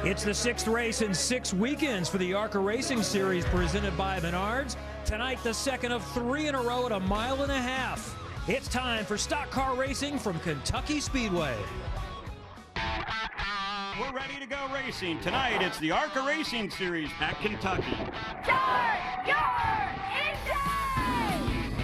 It's the 6th race in 6 weekends for the ARCA Racing Series presented by Menards. Tonight, the second of 3 in a row at 1.5 miles. It's time for stock car racing from Kentucky Speedway. We're ready to go racing. Tonight, it's the ARCA Racing Series at Kentucky. Start your engine!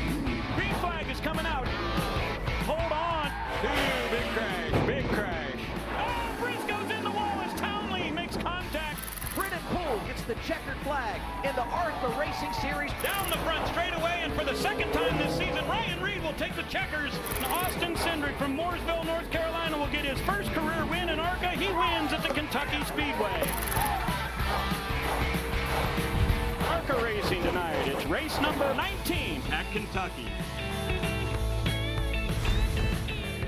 Green flag is coming out. Hold on. Ooh, big crash, big crash. Oh, Briscoe's in the wall as Townley makes contact. Brennan Poole gets the checkered flag in the ARCA Racing Series. Down the front straightaway, and for the second time this season, Ryan Reed will take the checkers. And Austin Cindric from Mooresville, North Carolina will get his first career win in ARCA. He wins at the Kentucky Speedway. ARCA Racing tonight. It's race number 19 at Kentucky.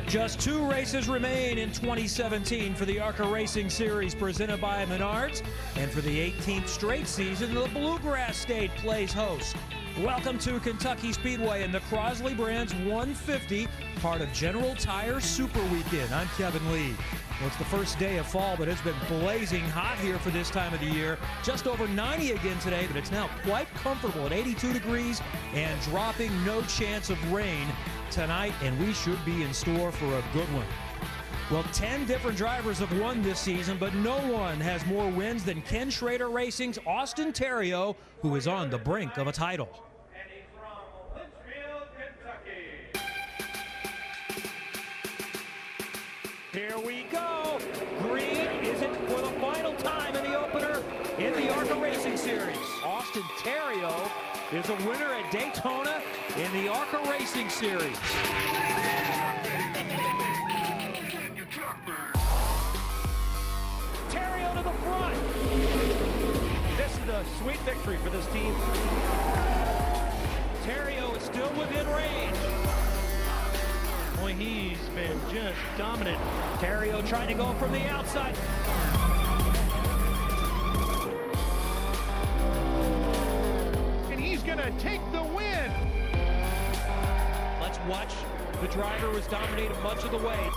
Just 2 races remain in 2017 for the ARCA Racing Series presented by Menards. And for the 18th straight season, the Bluegrass State plays host. Welcome to Kentucky Speedway and the Crosley Brands 150, part of General Tire Super Weekend. I'm Kevin Lee. Well, it's the first day of fall, but it's been blazing hot here for this time of the year. Just over 90 again today, but it's now quite comfortable at 82 degrees and dropping, no chance of rain tonight, and we should be in store for a good one. Well, 10 different drivers have won this season, but no one has more wins than Ken Schrader Racing's Austin Theriault, who is on the brink of a title. Here we go. Green is it for the final time in the opener in the ARCA Racing Series. Austin Theriault is a winner at Daytona in the ARCA Racing Series. Theriault to the front. This is a sweet victory for this team. Theriault is still within range. Boy, he's been just dominant. Theriault trying to go from the outside. And he's going to take the win. Let's watch the driver was dominated much of the way.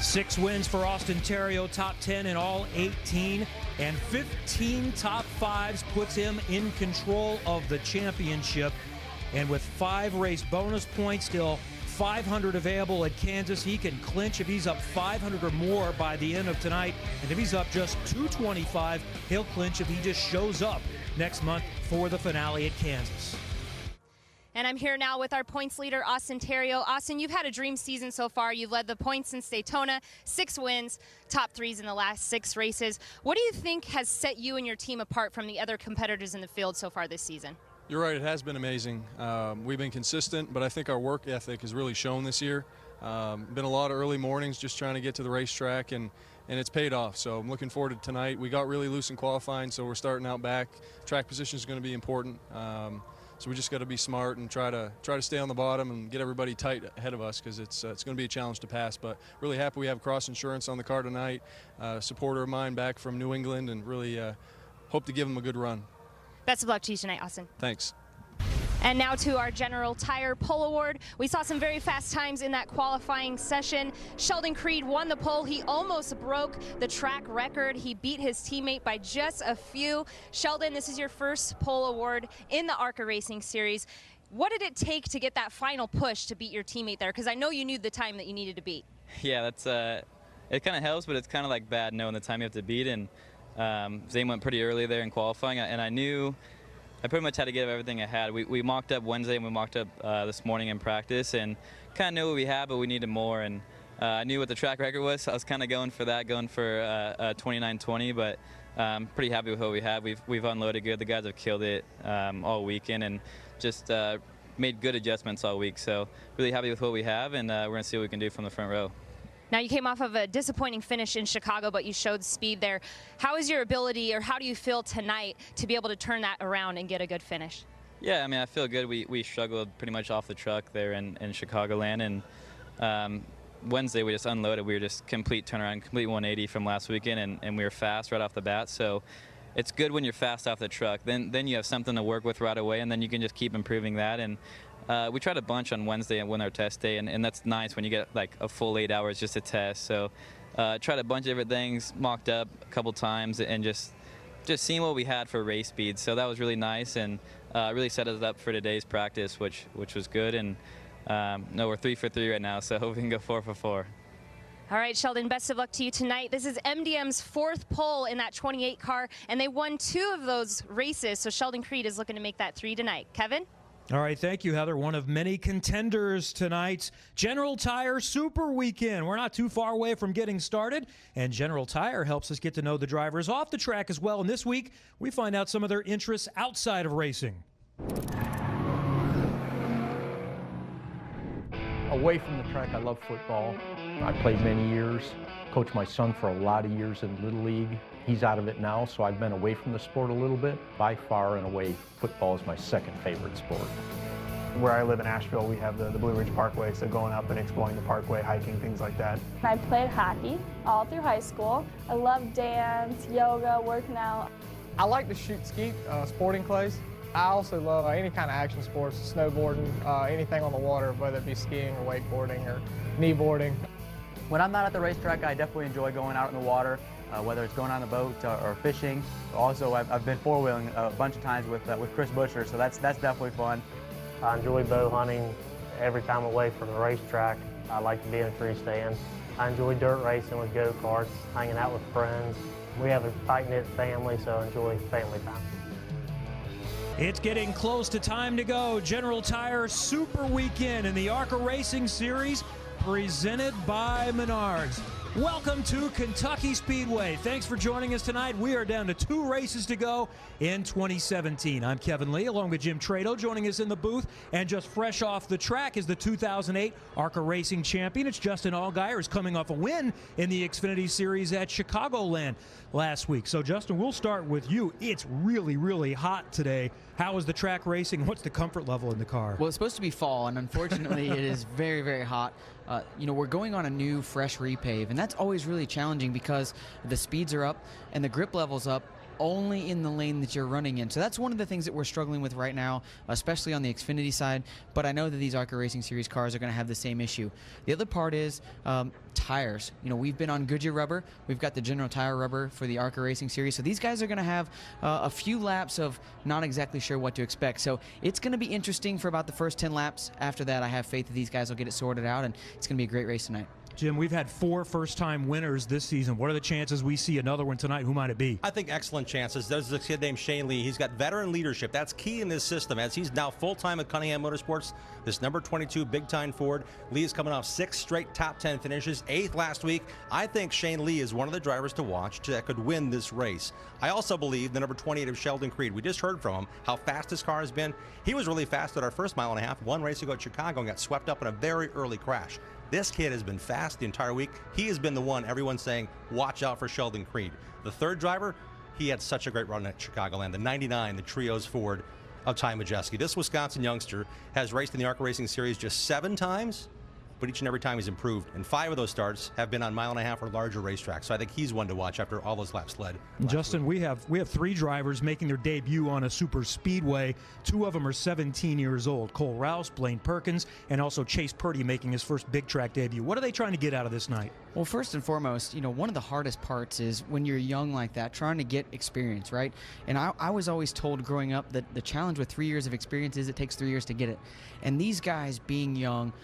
6 wins for Austin Theriault, top 10 in all 18, and 15 top 5s puts him in control of the championship. And with 5 race bonus points, still 500 available at Kansas, he can clinch if he's up 500 or more by the end of tonight. And if he's up just 225, he'll clinch if he just shows up next month for the finale at Kansas. And I'm here now with our points leader, Austin Theriault. Austin, you've had a dream season so far. You've led the points since Daytona, 6 wins, top 3s in the last 6 races. What do you think has set you and your team apart from the other competitors in the field so far this season? You're right, it has been amazing. We've been consistent, but I think our work ethic has really shown this year. Been a lot of early mornings just trying to get to the racetrack, and it's paid off. So I'm looking forward to tonight. We got really loose in qualifying, so we're starting out back. Track position is going to be important. So we just got to be smart and try to stay on the bottom and get everybody tight ahead of us, because it's going to be a challenge to pass. But really happy we have Cross Insurance on the car tonight. Supporter of mine back from New England, and really hope to give him a good run. Best of luck to you tonight, Austin. Thanks. And now to our General Tire Pole Award. We saw some very fast times in that qualifying session. Sheldon Creed won the pole. He almost broke the track record. He beat his teammate by just a few. Sheldon, this is your first pole award in the ARCA Racing Series. What did it take to get that final push to beat your teammate there? Because I know you knew the time that you needed to beat. Yeah, that's it kind of helps, but it's kind of like bad knowing the time you have to beat. And Zane went pretty early there in qualifying, and I knew I pretty much had to give everything I had. We mocked up Wednesday and we mocked up this morning in practice, and kind of knew what we had, but we needed more. And I knew what the track record was, so I was kind of going for that, going for 29:20. But pretty happy with what we had. We've unloaded good. The guys have killed it all weekend, and just made good adjustments all week. So really happy with what we have, and we're gonna see what we can do from the front row. Now, you came off of a disappointing finish in Chicago, but you showed speed there. How is your ability, or how do you feel tonight to be able to turn that around and get a good finish? Yeah, I mean, I feel good. We struggled pretty much off the truck there in Chicagoland, and Wednesday we just unloaded. We were just complete turnaround, complete 180 from last weekend, and we were fast right off the bat. So it's good when you're fast off the truck. Then you have something to work with right away, and then you can just keep improving that. And we tried a bunch on Wednesday and won our test day, and that's nice when you get like a full 8 hours just to test. So tried a bunch of different things, mocked up a couple times, and just seeing what we had for race speed. So that was really nice, and really set us up for today's practice, which was good. And no, we're 3 for 3 right now, so I hope we can go 4 for 4. All right, Sheldon, best of luck to you tonight. This is MDM's 4th pole in that 28 car, and they won 2 of those races, so Sheldon Creed is looking to make that 3 tonight. Kevin? All right, thank you, Heather. One of many contenders tonight. General Tire Super Weekend. We're not too far away from getting started, and General Tire helps us get to know the drivers off the track as well. And this week, we find out some of their interests outside of racing. Away from the track, I love football. I played many years, coached my son for a lot of years in Little League. He's out of it now, so I've been away from the sport a little bit. By far and away, football is my second favorite sport. Where I live in Asheville, we have the Blue Ridge Parkway, so going up and exploring the parkway, hiking, things like that. I played hockey all through high school. I love dance, yoga, working out. I like to shoot skeet, sporting clays. I also love any kind of action sports, snowboarding, anything on the water, whether it be skiing or wakeboarding or kneeboarding. When I'm not at the racetrack, I definitely enjoy going out in the water, whether it's going on a boat or fishing. Also, I've been four-wheeling a bunch of times with Chris Busher, so that's definitely fun. I enjoy bow hunting every time away from the racetrack. I like to be in a tree stand. I enjoy dirt racing with go-karts, hanging out with friends. We have a tight-knit family, so I enjoy family time. It's getting close to time to go. General Tire Super Weekend in the ARCA Racing Series, presented by Menards. Welcome to Kentucky Speedway. Thanks for joining us tonight. We are down to 2 races to go in 2017. I'm Kevin Lee, along with Jim Trado, joining us in the booth. And just fresh off the track is the 2008 ARCA Racing Champion. It's Justin Allgaier, who's coming off a win in the Xfinity Series at Chicagoland last week. So, Justin, we'll start with you. It's really, really hot today. How is the track racing? What's the comfort level in the car? Well, it's supposed to be fall, and unfortunately, it is very, very hot. We're going on a new, fresh repave, and that's always really challenging because the speeds are up and the grip level's up only in the lane that you're running in. So that's one of the things that we're struggling with right now, especially on the Xfinity side, but I know that these ARCA Racing Series cars are going to have the same issue. The other part is tires. We've been on Goodyear rubber. We've got the General Tire rubber for the ARCA Racing Series, so these guys are going to have a few laps of not exactly sure what to expect. So it's going to be interesting for about the first 10 laps. After that, I have faith that these guys will get it sorted out, and it's going to be a great race tonight. Jim, we've had 4 first-time winners this season. What are the chances we see another one tonight? Who might it be? I think excellent chances. There's a kid named Shane Lee. He's got veteran leadership. That's key in this system, as he's now full-time at Cunningham Motorsports. This number 22 big-time Ford. Lee is coming off 6 straight top 10 finishes, 8th last week. I think Shane Lee is one of the drivers to watch that could win this race. I also believe the number 28 of Sheldon Creed. We just heard from him how fast his car has been. He was really fast at our first mile and a half, one race ago at Chicago, and got swept up in a very early crash. This kid has been fast the entire week. He has been the one everyone's saying, watch out for Sheldon Creed. The third driver, he had such a great run at Chicagoland. The 99, the Trios Ford of Ty Majeski. This Wisconsin youngster has raced in the ARCA Racing Series just 7 times, but each and every time he's improved. And 5 of those starts have been on mile-and-a-half or larger racetracks. So I think he's one to watch after all those laps led. Justin, we have 3 drivers making their debut on a super speedway. 2 of them are 17 years old. Cole Rouse, Blaine Perkins, and also Chase Purdy making his first big track debut. What are they trying to get out of this night? Well, first and foremost, one of the hardest parts is when you're young like that, trying to get experience, right? And I was always told growing up that the challenge with 3 years of experience is it takes 3 years to get it. And these guys being young,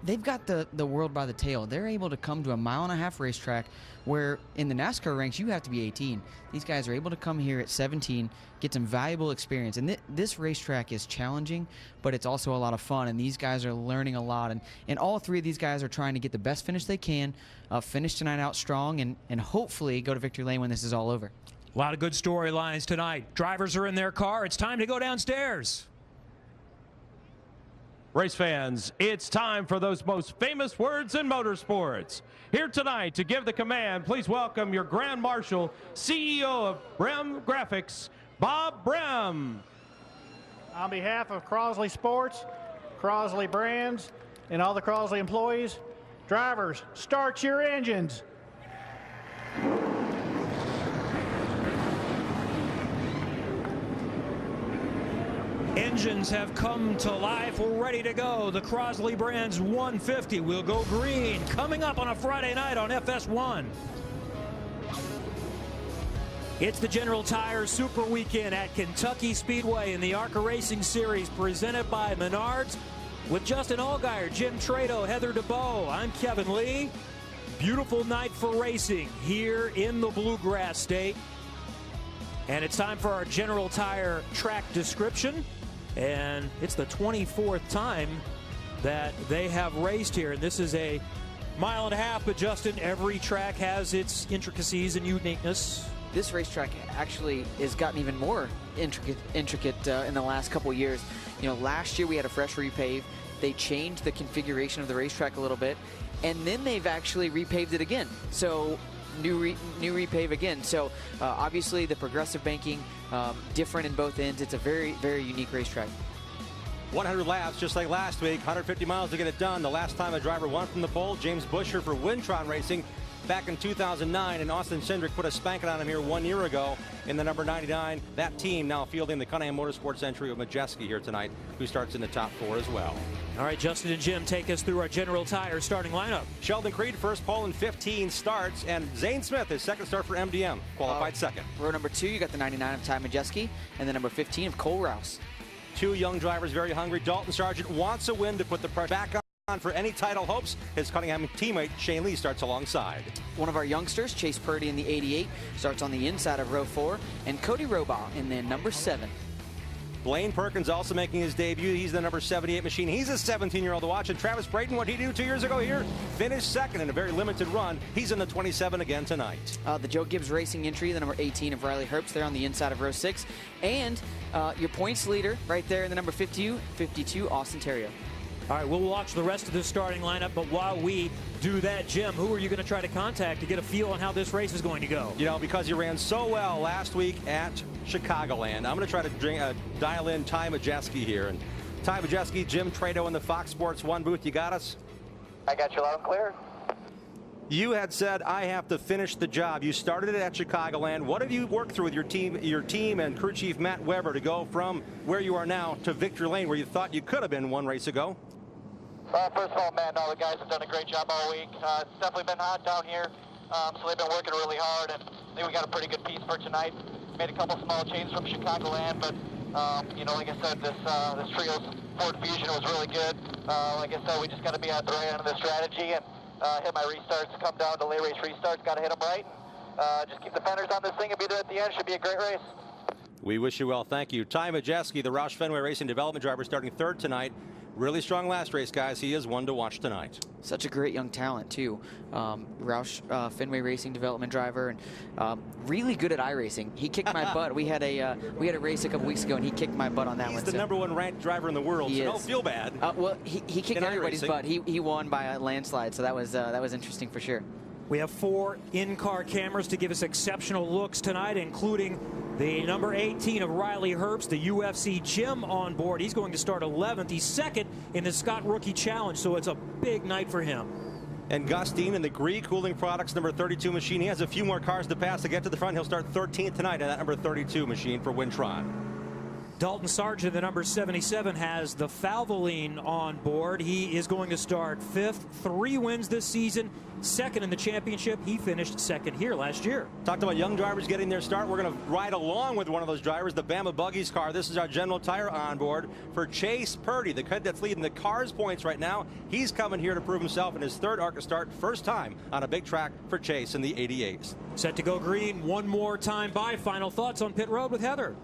they've got the world by the tail. They're able to come to a mile-and-a-half racetrack where in the NASCAR ranks you have to be 18. These guys are able to come here at 17, get some valuable experience. And this racetrack is challenging, but it's also a lot of fun. And these guys are learning a lot. And all 3 of these guys are trying to get the best finish they can, finish tonight out strong, and hopefully go to victory lane when this is all over. A lot of good storylines tonight. Drivers are in their car. It's time to go downstairs. Race fans, it's time for those most famous words in motorsports. Here tonight to give the command, please welcome your Grand Marshal, CEO of Brem Graphics, Bob Brem. On behalf of Crosley Sports, Crosley Brands, and all the Crosley employees, drivers, start your engines. engines have come to life. We're ready to go. The Crosley Brands 150 will go green. Coming up on a Friday night on FS1. It's the General Tire Super Weekend at Kentucky Speedway in the ARCA Racing Series presented by Menards. With Justin Allgaier, Jim Trado, Heather DeBow, I'm Kevin Lee. Beautiful night for racing here in the Bluegrass State. And it's time for our General Tire track description. And it's the 24th time that they have raced here. And this is a mile and a half, but Justin, every track has its intricacies and uniqueness. This racetrack actually has gotten even more intricate in the last couple of years. You know, last year we had a fresh repave. They changed the configuration of the racetrack a little bit, and then they've actually repaved it again. So new repave again. So obviously the progressive banking, different in both ends. It's a very, very unique racetrack. 100 laps, just like last week, 150 miles to get it done. The last time a driver won from the pole, James Busher for Wintron Racing back in 2009, and Austin Cindric put a spanking on him here 1 year ago in the number 99. That team now fielding the Cunningham Motorsports entry of Majeski here tonight, who starts in the top 4 as well. All right, Justin and Jim, take us through our General Tire starting lineup. Sheldon Creed, first pole in 15 starts, and Zane Smith, his second start for MDM, qualified second. Row number 2, you got the 99 of Ty Majeski, and the number 15 of Cole Rouse. 2 young drivers very hungry. Dalton Sargent wants a win to put the pressure back on for any title hopes. His Cunningham teammate Shane Lee starts alongside. One of our youngsters, Chase Purdy in the 88, starts on the inside of row 4, and Cody Robaugh in the number 7. Blaine Perkins also making his debut. He's the number 78 machine. He's a 17-year-old to watch. And Travis Brayton, what did he do 2 years ago here? Finished second in a very limited run. He's in the 27 again tonight. The Joe Gibbs Racing entry, the number 18 of Riley Herbst there on the inside of row 6. And your points leader right there in the number 52, Austin Terrio. All right, we'll watch the rest of the starting lineup, but while we do that, Jim, who are you going to try to contact to get a feel on how this race is going to go? You know, because you ran so well last week at Chicagoland, I'm going to try to dial in Ty Majeski here. And Ty Majeski, Jim Trado in the Fox Sports 1 booth. You got us? I got you loud and clear. You had said, I have to finish the job. You started it at Chicagoland. What have you worked through with your team and crew chief Matt Weber to go from where you are now to victory lane, where you thought you could have been one race ago? First of all, Matt and all the guys have done a great job all week. It's definitely been hot down here, so they've been working really hard, and I think we got a pretty good piece for tonight. Made a couple small changes from Chicagoland, but you know, like I said, this trio's Ford Fusion was really good. Like I said, we just got to be at the right end of the strategy and hit my restarts, come down to late race restarts, got to hit them right. Just keep the fenders on this thing and be there at the end. Should be a great race. We wish you well. Thank you. Ty Majeski, the Roush Fenway Racing development driver, starting 3rd tonight. Really strong last race, guys. He is one to watch tonight. Such a great young talent, too. Roush Fenway Racing development driver, and really good at iRacing. He kicked my butt. We had a race a couple weeks ago, and he kicked my butt on that one. He's the number 1 ranked driver in the world, so don't feel bad. Well, he kicked everybody's butt. He won by a landslide, so that was interesting for sure. We have 4 in-car cameras to give us exceptional looks tonight, including the number 18 of Riley Herbst, the UFC Jim on board. He's going to start 11th. He's second in the Scott Rookie Challenge, so it's a big night for him. And Gus Dean in the Gree Cooling Products number 32 machine. He has a few more cars to pass to get to the front. He'll start 13th tonight in that number 32 machine for Wintron. Dalton Sargent, the number 77, has the Valvoline on board. He is going to start 5th. 3 wins this season, 2nd in the championship. He finished 2nd here last year. Talked about young drivers getting their start. We're going to ride along with one of those drivers, the Bama Buggies car. This is our General Tire on board for Chase Purdy, the kid that's leading the cars points right now. He's coming here to prove himself in his 3rd ARCA start, first time on a big track for Chase in the 88s. Set to go green one more time by. Final thoughts on pit road with Heather.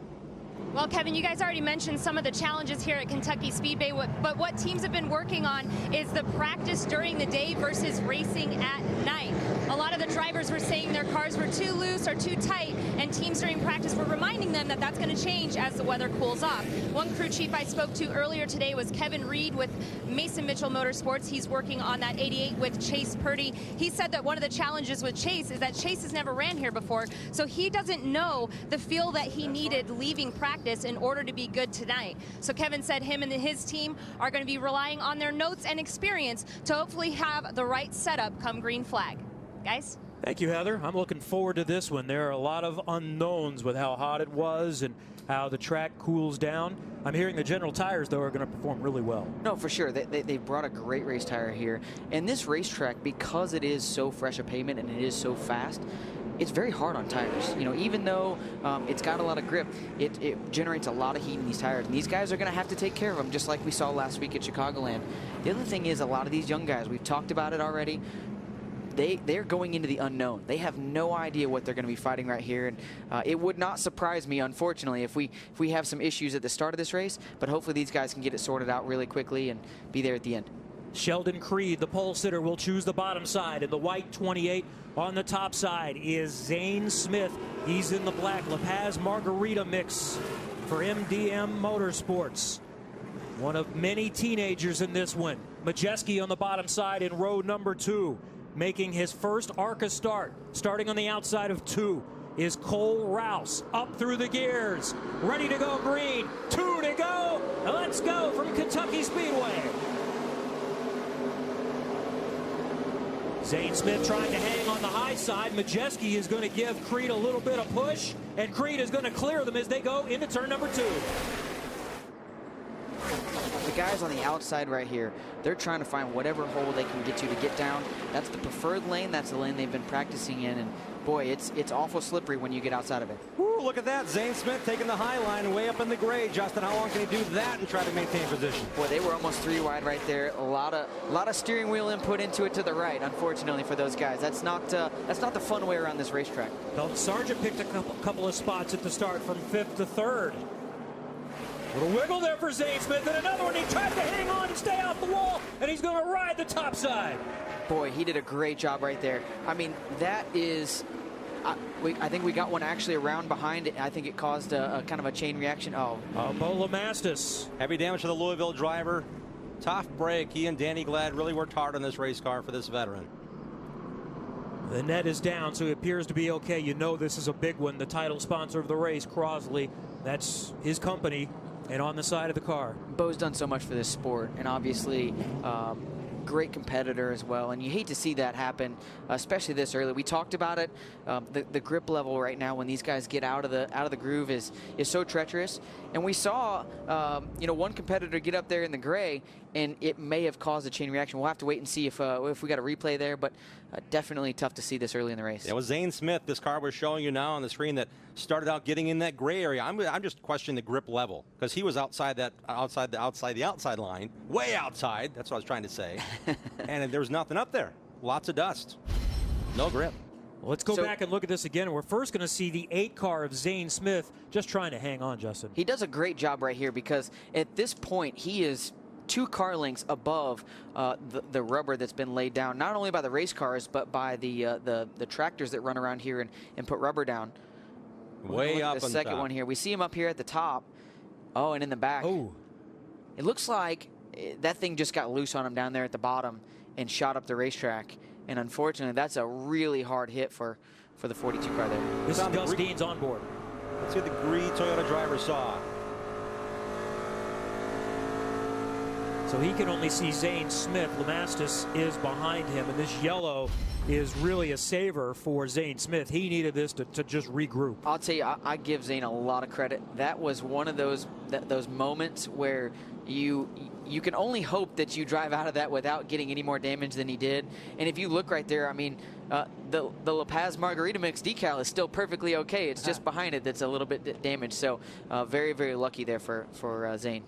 Well, Kevin, you guys already mentioned some of the challenges here at Kentucky Speedway, but what teams have been working on is the practice during the day versus racing at night. A lot of the drivers were saying their cars were too loose or too tight, and teams during practice were reminding them that that's going to change as the weather cools off. One crew chief I spoke to earlier today was Kevin Reed with Mason Mitchell Motorsports. He's working on that 88 with Chase Purdy. He said that one of the challenges with Chase is that Chase has never ran here before, so he doesn't know the feel that he needed leaving practice in order to be good tonight. So Kevin said him and his team are going to be relying on their notes and experience to hopefully have the right setup come green flag. Guys? Thank you, Heather. I'm looking forward to this one. There are a lot of unknowns with how hot it was and how the track cools down. I'm hearing the General Tires, though, are going to perform really well. No, for sure. They brought a great race tire here. And this racetrack, because it is so fresh a pavement and it is so fast, it's very hard on tires. You know, even though it's got a lot of grip, it generates a lot of heat in these tires. And these guys are going to have to take care of them, just like we saw last week at Chicagoland. The other thing is a lot of these young guys, we've talked about it already, they're going into the unknown. They have no idea what they're going to be fighting right here. And it would not surprise me, unfortunately, if we have some issues at the start of this race. But hopefully these guys can get it sorted out really quickly and be there at the end. Sheldon Creed, the pole sitter, will choose the bottom side. In the white 28 on the top side is Zane Smith. He's in the black La Paz Margarita mix for MDM Motorsports. One of many teenagers in this one. Majeski on the bottom side in row number 2. Making his first ARCA start. Starting on the outside of 2 is Cole Rouse. Up through the gears. Ready to go green. 2 to go. Let's go from Kentucky Speedway. Zane Smith trying to hang on the high side. Majeski is going to give Creed a little bit of push, and Creed is going to clear them as they go into turn number 2. The guys on the outside right here, they're trying to find whatever hole they can get to get down. That's the preferred lane. That's the lane they've been practicing in. And boy, it's awful slippery when you get outside of it. Ooh, look at that. Zane Smith taking the high line way up in the gray. Justin, how long can he do that and try to maintain position? Boy, they were almost 3 wide right there. A lot of steering wheel input into it to the right, unfortunately, for those guys. That's not the fun way around this racetrack. Well, Sargent picked a couple of spots at the start from 5th to 3rd. Little wiggle there for Zane Smith, and another one. He tried to hang on and stay off the wall, and he's going to ride the top side. Boy, he did a great job right there. I mean, that is... I think we got one actually around behind it. I think it caused a kind of a chain reaction. Oh. Bo Lamastis. Heavy damage to the Louisville driver. Tough break. He and Danny Glad really worked hard on this race car for this veteran. The net is down, so he appears to be okay. You know this is a big one. The title sponsor of the race, Crosley. That's his company. And on the side of the car. Bo's done so much for this sport, and obviously great competitor as well. And you hate to see that happen, especially this early. We talked about it. The grip level right now when these guys get out of the groove is so treacherous. And we saw one competitor get up there in the gray, and it may have caused a chain reaction. We'll have to wait and see if we got a replay there, but definitely tough to see this early in the race. It was Zane Smith, this car we're showing you now on the screen, that started out getting in that gray area. I'm just questioning the grip level, because he was outside the outside line, way outside. That's what I was trying to say. And there was nothing up there. Lots of dust. No grip. Well, let's go back and look at this again. We're first going to see the 8 car of Zane Smith just trying to hang on, Justin. He does a great job right here, because at this point he is 2 car lengths above the rubber that's been laid down, not only by the race cars, but by the tractors that run around here and put rubber down. Way up on the second one here. We see him up here at the top. Oh, and in the back. Oh. It looks like that thing just got loose on him down there at the bottom and shot up the racetrack. And unfortunately, that's a really hard hit for the 42 car there. This is Gus Dean's on board. Let's see what the green Toyota driver saw. So he can only see Zane Smith. Lamastis is behind him, and this yellow is really a saver for Zane Smith. He needed this to just regroup. I'll tell you, I give Zane a lot of credit. That was one of those moments where you can only hope that you drive out of that without getting any more damage than he did. And if you look right there, I mean, the La Paz Margarita Mix decal is still perfectly okay. It's just behind it that's a little bit damaged. So very, very lucky there for Zane.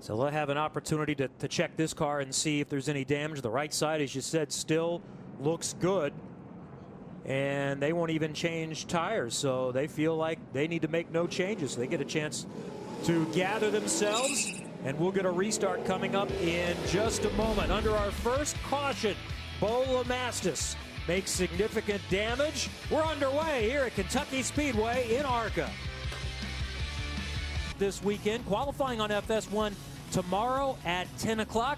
So they'll have an opportunity to check this car and see if there's any damage. The right side, as you said, still looks good. And they won't even change tires, so they feel like they need to make no changes. They get a chance to gather themselves, and we'll get a restart coming up in just a moment. Under our first caution, Bo Lamastis makes significant damage. We're underway here at Kentucky Speedway in ARCA. This weekend, qualifying on FS1 tomorrow at 10 o'clock.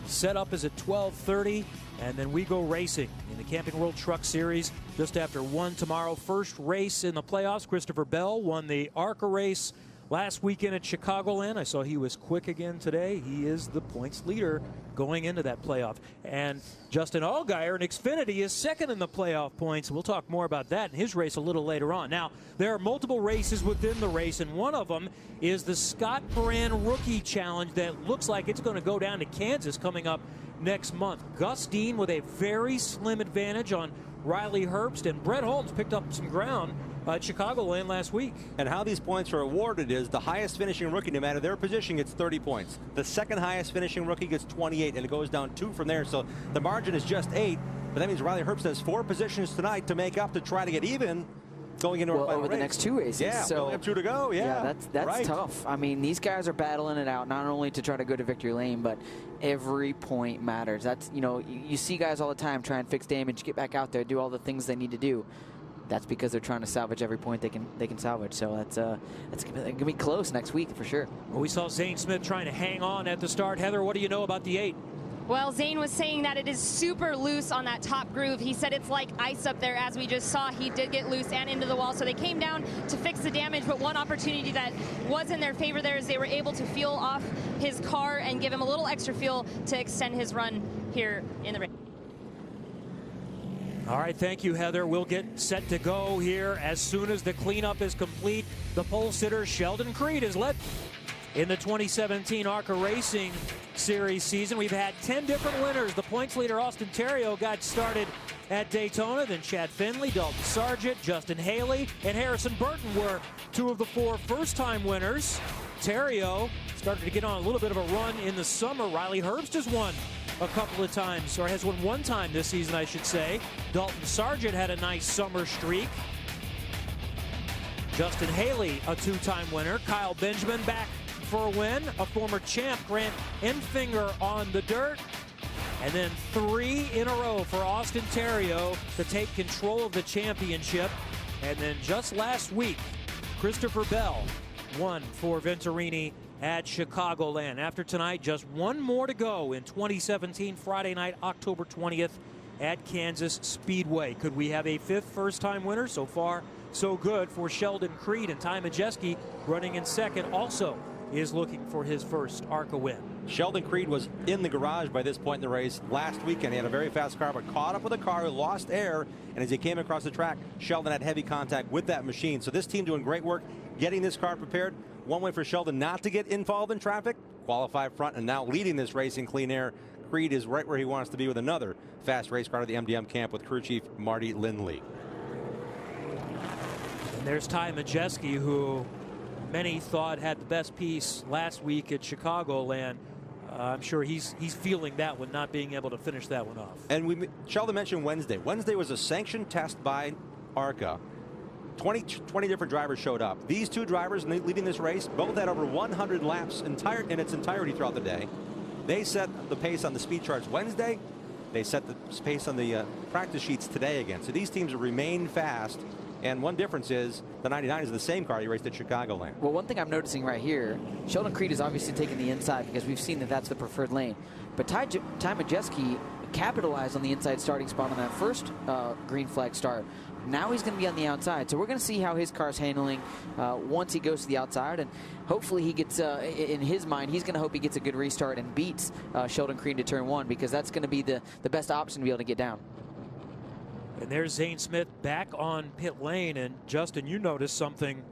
Setup is at 12:30, and then we go racing in the Camping World Truck Series just after 1 tomorrow. First race in the playoffs. Christopher Bell won the ARCA race last weekend at Chicagoland. I saw he was quick again today. He is the points leader going into that playoff. And Justin Allgaier in Xfinity is second in the playoff points. We'll talk more about that in his race a little later on. Now, there are multiple races within the race, and one of them is the Scott Brand Rookie Challenge that looks like it's going to go down to Kansas coming up next month. Gus Dean with a very slim advantage on Riley Herbst, and Brett Holmes picked up some ground at Chicagoland last week. And how these points are awarded is the highest finishing rookie, no matter their position, gets 30 points. The second highest finishing rookie gets 28, and it goes down 2 from there. So the margin is just 8, but that means Riley Herbst has 4 positions tonight to make up to try to get even going into our final over the next 2 races. Yeah, so we only have 2 to go. Yeah, that's right. tough. I mean, these guys are battling it out, not only to try to go to victory lane, but every point matters. That's, you know, you see guys all the time try and fix damage, get back out there, do all the things they need to do. That's because they're trying to salvage every point they can salvage. So that's gonna be close next week for sure. Well, we saw Zane Smith trying to hang on at the start. Heather, what do you know about the 8? Well, Zane was saying that it is super loose on that top groove. He said it's like ice up there, as we just saw. He did get loose and into the wall, so they came down to fix the damage. But one opportunity that was in their favor there is they were able to fuel off his car and give him a little extra fuel to extend his run here in the race. All right, thank you, Heather. We'll get set to go here as soon as the cleanup is complete. The pole sitter, Sheldon Creed, is led in the 2017 ARCA Racing Series season. We've had 10 different winners. The points leader, Austin Theriault, got started at Daytona. Then Chad Finley, Dalton Sargent, Justin Haley, and Harrison Burton were 2 of the 4 first-time winners. Theriault started to get on a little bit of a run in the summer. Riley Herbst has won a couple of times, or has won 1 time this season, I should say. Dalton Sargent had a nice summer streak. Justin Haley, a 2-time winner. Kyle Benjamin back for a win. A former champ, Grant Enfinger, on the dirt. And then 3 in a row for Austin Theriault to take control of the championship. And then just last week, Christopher Bell won for Venturini at Chicagoland. After tonight, just 1 more to go in 2017, Friday night, October 20th at Kansas Speedway. Could we have a 5th first-time winner? So far, so good for Sheldon Creed, and Ty Majeski, running in 2nd, also is looking for his first ARCA win. Sheldon Creed was in the garage by this point in the race last weekend. He had a very fast car, but caught up with a car who lost air, and as he came across the track, Sheldon had heavy contact with that machine. So this team doing great work getting this car prepared. One way for Sheldon not to get involved in traffic, qualify front, and now leading this race in clean air. Creed is right where he wants to be with another fast race car to the MDM camp with crew chief Marty Lindley. And there's Ty Majeski, who many thought had the best piece last week at Chicagoland. I'm sure he's feeling that one, not being able to finish that one off. And Sheldon mentioned Wednesday. Wednesday was a sanctioned test by ARCA. 20 different drivers showed up. These 2 drivers leading this race both had over 100 laps in its entirety throughout the day. They set the pace on the speed charts Wednesday. They set the pace on the practice sheets today again. So these teams remain fast. And one difference is the 99 is the same car he raced at Chicagoland. Well, one thing I'm noticing right here, Sheldon Creed is obviously taking the inside because we've seen that that's the preferred lane. But Ty Majeski capitalized on the inside starting spot on that first green flag start. Now he's going to be on the outside. So we're going to see how his car's handling once he goes to the outside. And hopefully he gets, in his mind, he's going to hope he gets a good restart and beats Sheldon Creed to turn 1, because that's going to be the best option to be able to get down. And there's Zane Smith back on pit lane. And Justin, you noticed something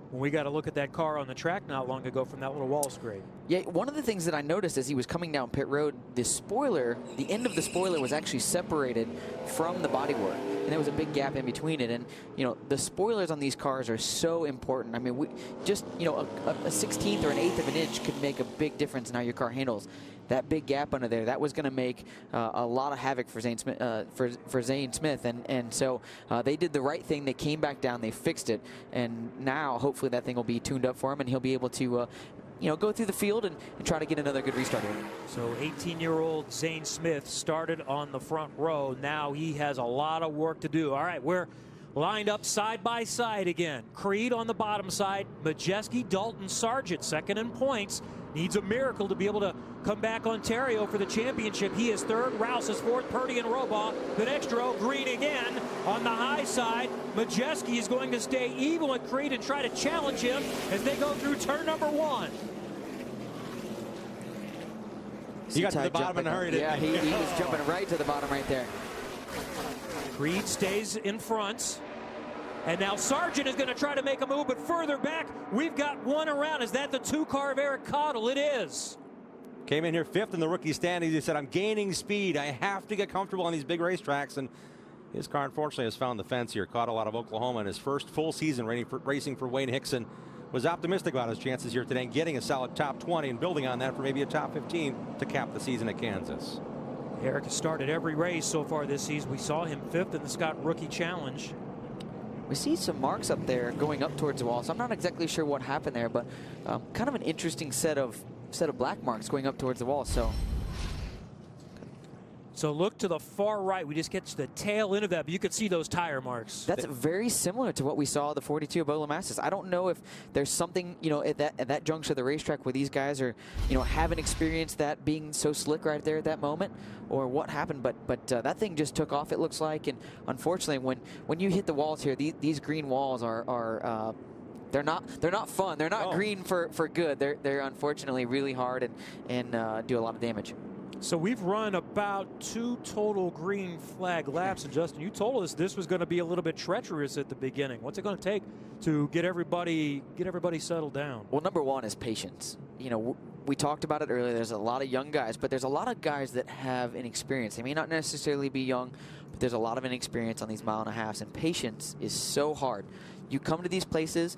when we got a look at that car on the track not long ago from that little wall scrape. Yeah, one of the things that I noticed as he was coming down pit road, the spoiler, the end of the spoiler was actually separated from the bodywork, and there was a big gap in between it. And you know, the spoilers on these cars are so important. I mean, a 16th or an 1/8 of an inch could make a big difference in how your car handles. That big gap under there, that was going to make a lot of havoc for Zane Smith. And so they did the right thing. They came back down, they fixed it, and now hopefully that thing will be tuned up for him, and he'll be able to go through the field and try to get another good restart here. So 18-year-old Zane Smith started on the front row. Now he has a lot of work to do. All right, we're lined up side by side again. Creed on the bottom side, Majeski, Dalton Sargent second in points. needs a miracle to be able to come back Ontario for the championship. He is third, Rouse is fourth, Purdy and Robaugh the next row. Green again on the high side. Majeski is going to stay even with Creed and try to challenge him as they go through turn number 1. He got to the bottom in a hurry. Yeah, he was jumping right to the bottom right there. Creed stays in front. And now Sargent is going to try to make a move, but further back, we've got one around. Is that the 2-car of Eric Cottle? It is. Came in here 5th in the rookie standings. He said, I'm gaining speed. I have to get comfortable on these big racetracks. And his car, unfortunately, has found the fence here. Cottle out of Oklahoma in his first full season racing for Wayne Hickson. Was optimistic about his chances here today and getting a solid top 20 and building on that for maybe a top 15 to cap the season at Kansas. Eric has started every race so far this season. We saw him 5th in the Scott Rookie Challenge. We see some marks up there going up towards the wall, so I'm not exactly sure what happened there, but kind of an interesting set of black marks going up towards the wall. So look to the far right. We just get to the tail end of that, but you can see those tire marks. That's very similar to what we saw at the 42 of Bola Masters. I don't know if there's something, at that juncture of the racetrack where these guys are, haven't experienced that being so slick right there at that moment, or what happened. But that thing just took off, it looks like. And unfortunately, when you hit the walls here, these green walls are they're not fun. They're not green for good. They're unfortunately really hard and do a lot of damage. So we've run about 2 total green flag laps. And Justin, you told us this was going to be a little bit treacherous at the beginning. What's it going to take to get everybody settled down? Well, number one is patience. We talked about it earlier. There's a lot of young guys, but there's a lot of guys that have inexperience. They may not necessarily be young, but there's a lot of inexperience on these 1.5 miles, and patience is so hard. You come to these places,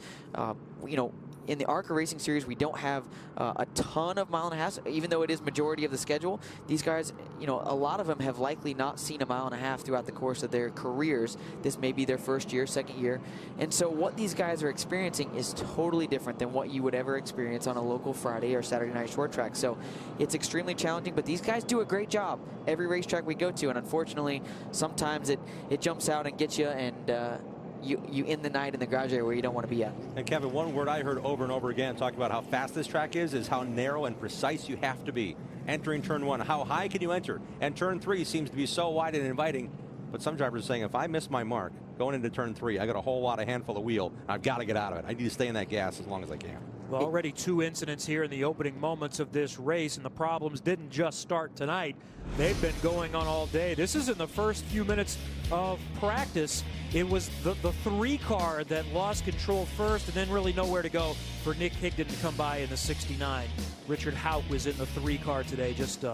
in the ARCA Racing Series, we don't have a ton of 1.5 miles, even though it is majority of the schedule. These guys, a lot of them have likely not seen 1.5 miles throughout the course of their careers. This may be their first year, second year. And so what these guys are experiencing is totally different than what you would ever experience on a local Friday or Saturday night short track. So it's extremely challenging, but these guys do a great job every racetrack we go to. And unfortunately, sometimes it jumps out and gets you, and you end the night in the garage area where you don't want to be at. And Kevin, one word I heard over and over again talking about how fast this track is how narrow and precise you have to be. Entering turn 1, how high can you enter? And turn 3 seems to be so wide and inviting, but some drivers are saying, if I miss my mark going into turn 3, I got a whole lot of handful of wheel. I've got to get out of it. I need to stay in that gas as long as I can. Well, already 2 incidents here in the opening moments of this race, and the problems didn't just start tonight. They've been going on all day. This is in the first few minutes of practice. It was the 3-car that lost control first and then really nowhere to go for Nick Higdon to come by in the 69. Richard Hauk was in the 3-car today, just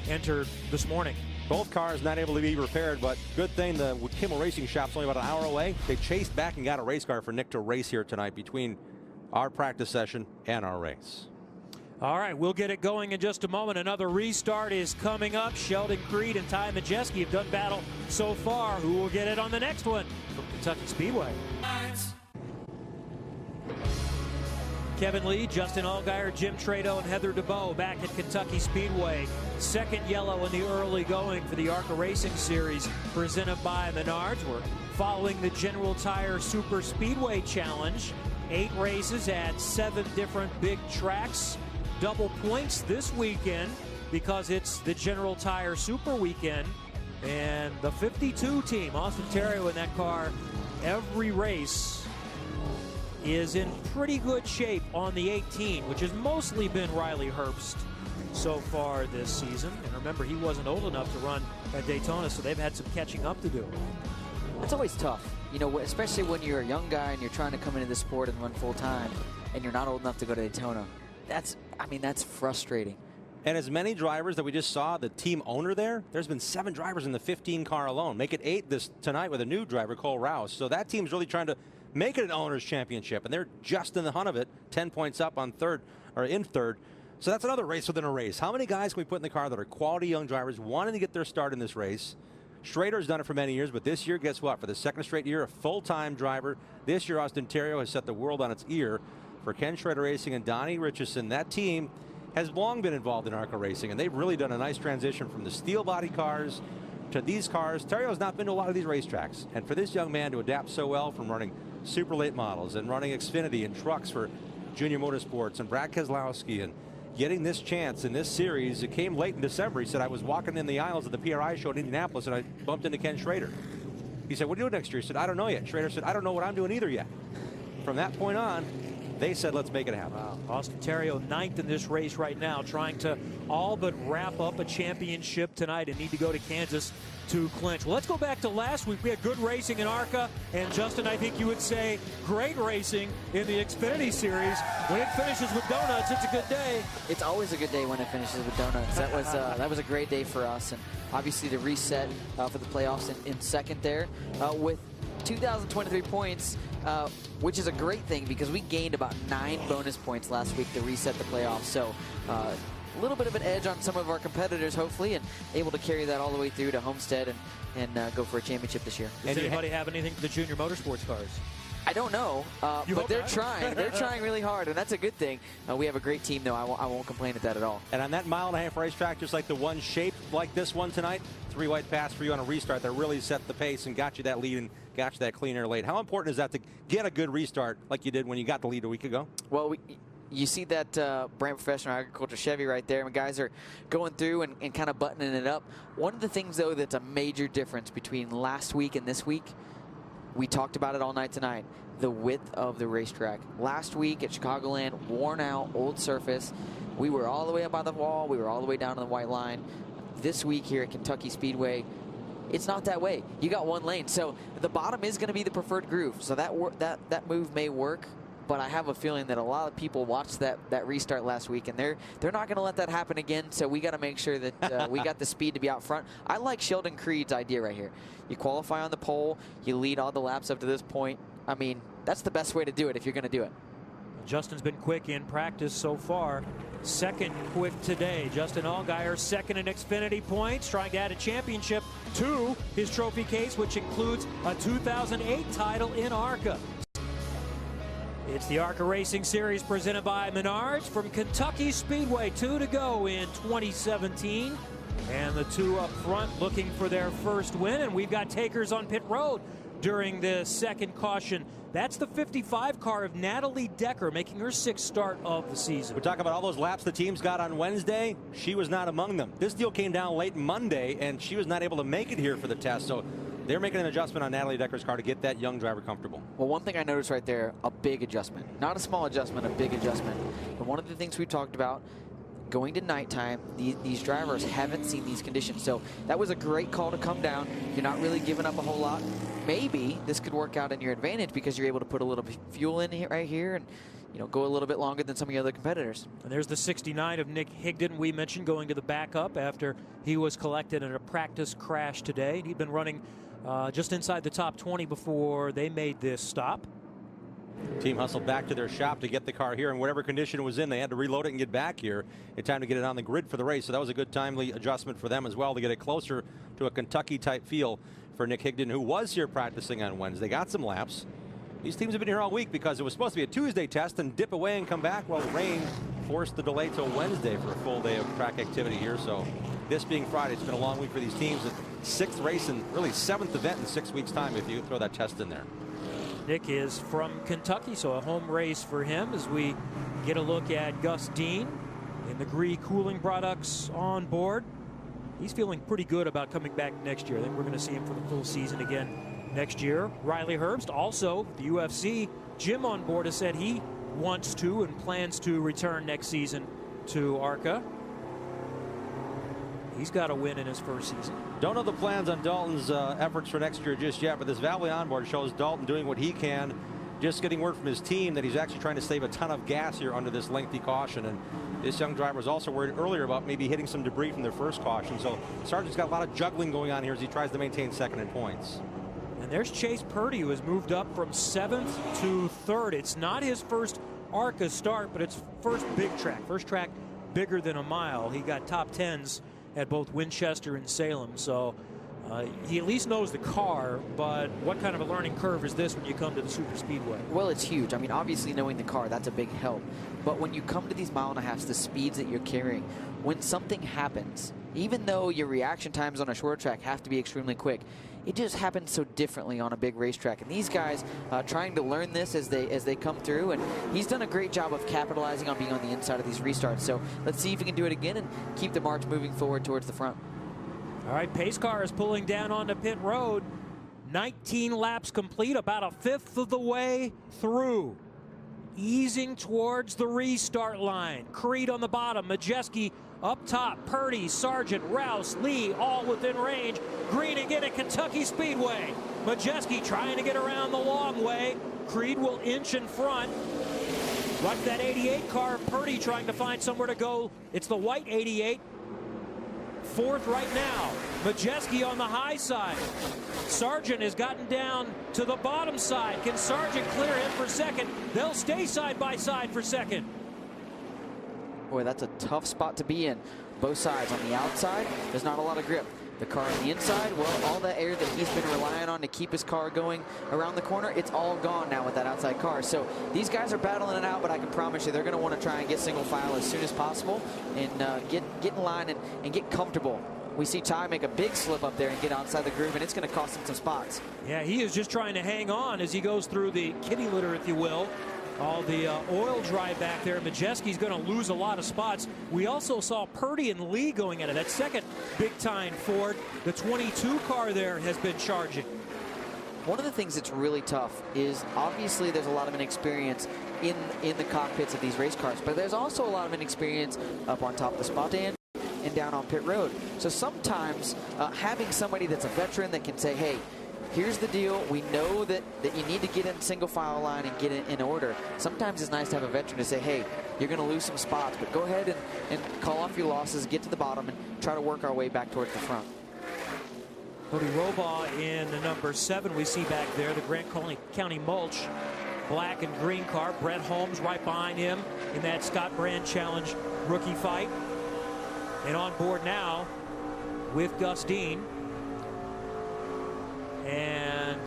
entered this morning. Both cars not able to be repaired, but good thing the Kimmel Racing Shop's only about an hour away. They chased back and got a race car for Nick to race here tonight between our practice session and our race. All right, we'll get it going in just a moment. Another restart is coming up. Sheldon Creed and Ty Majeski have done battle so far. Who will get it on the next one from Kentucky Speedway? Kevin Lee, Justin Allgaier, Jim Trado, and Heather DeBow back at Kentucky Speedway. Second yellow in the early going for the ARCA Racing Series presented by Menards. We're following the General Tire Super Speedway Challenge. 8 races at 7 different big tracks. Double points this weekend because it's the General Tire Super Weekend. And the 52 team, Austin Terrio in that car, every race is in pretty good shape on the 18, which has mostly been Riley Herbst so far this season. And remember, he wasn't old enough to run at Daytona, so they've had some catching up to do. That's always tough, especially when you're a young guy and you're trying to come into the sport and run full time, and you're not old enough to go to Daytona. That's frustrating. And as many drivers that we just saw, the team owner there's been 7 drivers in the 15 car alone. Make it 8 tonight with a new driver, Cole Rouse. So that team's really trying to make it an owner's championship, and they're just in the hunt of it, 10 points up on in third. So that's another race within a race. How many guys can we put in the car that are quality young drivers wanting to get their start in this race? Schrader's done it for many years, but this year, guess what? For the second straight year, a full-time driver. This year, Austin Terrio has set the world on its ear. For Ken Schrader Racing and Donnie Richardson, that team has long been involved in ARCA Racing, and they've really done a nice transition from the steel body cars to these cars. Terrio's not been to a lot of these racetracks, and for this young man to adapt so well from running super late models and running Xfinity and trucks for Junior Motorsports and Brad Keselowski and getting this chance in this series. It came late in December. He said, I was walking in the aisles of the PRI show in Indianapolis, and I bumped into Ken Schrader. He said, what are you doing next year? He said, I don't know yet. Schrader said, I don't know what I'm doing either yet. From that point on, they said, let's make it happen. Wow. Austin Theriault 9th in this race right now, trying to all but wrap up a championship tonight and need to go to Kansas to clinch. Well, let's go back to last week. We had good racing in ARCA, and Justin, I think you would say great racing in the Xfinity Series. When it finishes with donuts, it's a good day. It's always a good day when it finishes with donuts. That was a great day for us, and obviously the reset for the playoffs in second there with 2,023 points, which is a great thing because we gained about 9 bonus points last week to reset the playoffs. So a little bit of an edge on some of our competitors, hopefully, and able to carry that all the way through to Homestead and go for a championship this year. Does anybody have anything for the junior motorsports cars? I don't know, but they're trying. They're trying really hard, and that's a good thing. We have a great team, though. I won't complain at that at all. And on that mile-and-a-half racetrack, just like the one shaped like this one tonight, 3 white pass for you on a restart that really set the pace and got you that lead and got you that clean air late. How important is that to get a good restart like you did when you got the lead a week ago? Well, you see that Brand Professional Agriculture Chevy right there, and guys are going through and kind of buttoning it up. One of the things, though, that's a major difference between last week and this week, we talked about it all night tonight, the width of the racetrack. Last week at Chicagoland, worn out, old surface. We were all the way up by the wall. We were all the way down to the white line. This week here at Kentucky Speedway, it's not that way. You got one lane. So the bottom is going to be the preferred groove. So that move may work, but I have a feeling that a lot of people watched that restart last week, and they're not going to let that happen again. So we got to make sure that we got the speed to be out front. I like Sheldon Creed's idea right here. You qualify on the pole, you lead all the laps up to this point. I mean, that's the best way to do it if you're going to do it. Justin's been quick in practice so far. Second quick today. Justin Allgaier, second in Xfinity points, trying to add a championship to his trophy case, which includes a 2008 title in ARCA. It's the ARCA Racing Series presented by Menards from Kentucky Speedway. 2 to go in 2017. And the 2 up front looking for their first win. And we've got takers on pit road during the second caution. That's the 55 car of Natalie Decker, making her 6th start of the season. We're talking about all those laps the teams got on Wednesday. She was not among them. This deal came down late Monday, and she was not able to make it here for the test. So they're making an adjustment on Natalie Decker's car to get that young driver comfortable. Well, one thing I noticed right there, a big adjustment. Not a small adjustment, a big adjustment. And one of the things we talked about, going to nighttime, these drivers haven't seen these conditions. So that was a great call to come down. You're not really giving up a whole lot. Maybe this could work out in your advantage because you're able to put a little bit of fuel in here, right here, and go a little bit longer than some of your other competitors. And there's the 69 of Nick Higdon we mentioned going to the backup after he was collected in a practice crash today. He'd been running just inside the top 20 before they made this stop. Team hustled back to their shop to get the car here, and whatever condition it was in, they had to reload it and get back here in time to get it on the grid for the race. So that was a good timely adjustment for them as well to get it closer to a Kentucky-type feel for Nick Higdon, who was here practicing on Wednesday. Got some laps. These teams have been here all week because it was supposed to be a Tuesday test and dip away and come back. Well, the rain forced the delay till Wednesday for a full day of track activity here. So this being Friday, it's been a long week for these teams. The 6th race and really 7th event in 6 weeks' time if you throw that test in there. Nick is from Kentucky, so a home race for him as we get a look at Gus Dean in the Gree Cooling Products on board. He's feeling pretty good about coming back next year. I think we're going to see him for the full season again next year. Riley Herbst, also the UFC, Jim on board, has said he wants to and plans to return next season to ARCA. He's got a win in his first season. Don't know the plans on Dalton's efforts for next year just yet, but this Valley onboard shows Dalton doing what he can, just getting word from his team that he's actually trying to save a ton of gas here under this lengthy caution. And this young driver was also worried earlier about maybe hitting some debris from their first caution. So Sargent's got a lot of juggling going on here as he tries to maintain second in points. And there's Chase Purdy, who has moved up from 7th to 3rd. It's not his first ARCA start, but it's first big track. First track bigger than a mile. He got top 10s at both Winchester and Salem. So he at least knows the car, but what kind of a learning curve is this when you come to the super speedway? Well, it's huge. I mean, obviously knowing the car, that's a big help. But when you come to these mile-and-a-halfs, the speeds that you're carrying, when something happens, even though your reaction times on a short track have to be extremely quick, it just happens so differently on a big racetrack. And these guys trying to learn this as they come through, and he's done a great job of capitalizing on being on the inside of these restarts. So let's see if he can do it again and keep the march moving forward towards the front. All right, pace car is pulling down onto pit road. 19 laps complete, about a fifth of the way through. Easing towards the restart line. Creed on the bottom, Majeski up top, Purdy, Sargent, Rouse, Lee, all within range. Green again at Kentucky Speedway. Majeski trying to get around the long way. Creed will inch in front. Like that 88 car, Purdy trying to find somewhere to go. It's the white 88. Fourth right now. Majeski on the high side. Sargent has gotten down to the bottom side. Can Sargent clear him for second? They'll stay side by side for second. Boy, that's a tough spot to be in. Both sides. On the outside, there's not a lot of grip. The car on the inside, well, all that air that he's been relying on to keep his car going around the corner, it's all gone now with that outside car. So these guys are battling it out, but I can promise you they're going to want to try and get single file as soon as possible and get in line and get comfortable. We see Ty make a big slip up there and get outside the groove, and it's going to cost him some spots. Yeah, he is just trying to hang on as he goes through the kitty litter, if you will. All the oil dry back there. Majeski's going to lose a lot of spots. We also saw Purdy and Lee going at it. That second big-time Ford. The 22 car there has been charging. One of the things that's really tough is obviously there's a lot of inexperience in the cockpits of these race cars, but there's also a lot of inexperience up on top of the spot stand and down on pit road. So sometimes having somebody that's a veteran that can say, hey, here's the deal. We know that you need to get in single file line and get in order. Sometimes it's nice to have a veteran to say, hey, you're going to lose some spots, but go ahead and call off your losses, get to the bottom, and try to work our way back towards the front. Cody Robaugh in the number 7 we see back there, the Grant County Mulch black and green car. Brett Holmes right behind him in that Scott Brand Challenge rookie fight. And on board now with Gus Dean. And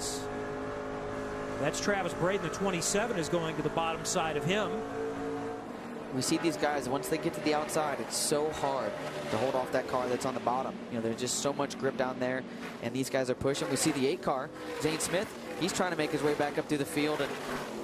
that's Travis Braden. The 27 is going to the bottom side of him. We see these guys, once they get to the outside, it's so hard to hold off that car that's on the bottom. You know, there's just so much grip down there, and these guys are pushing. We see the 8 car, Zane Smith, he's trying to make his way back up through the field, and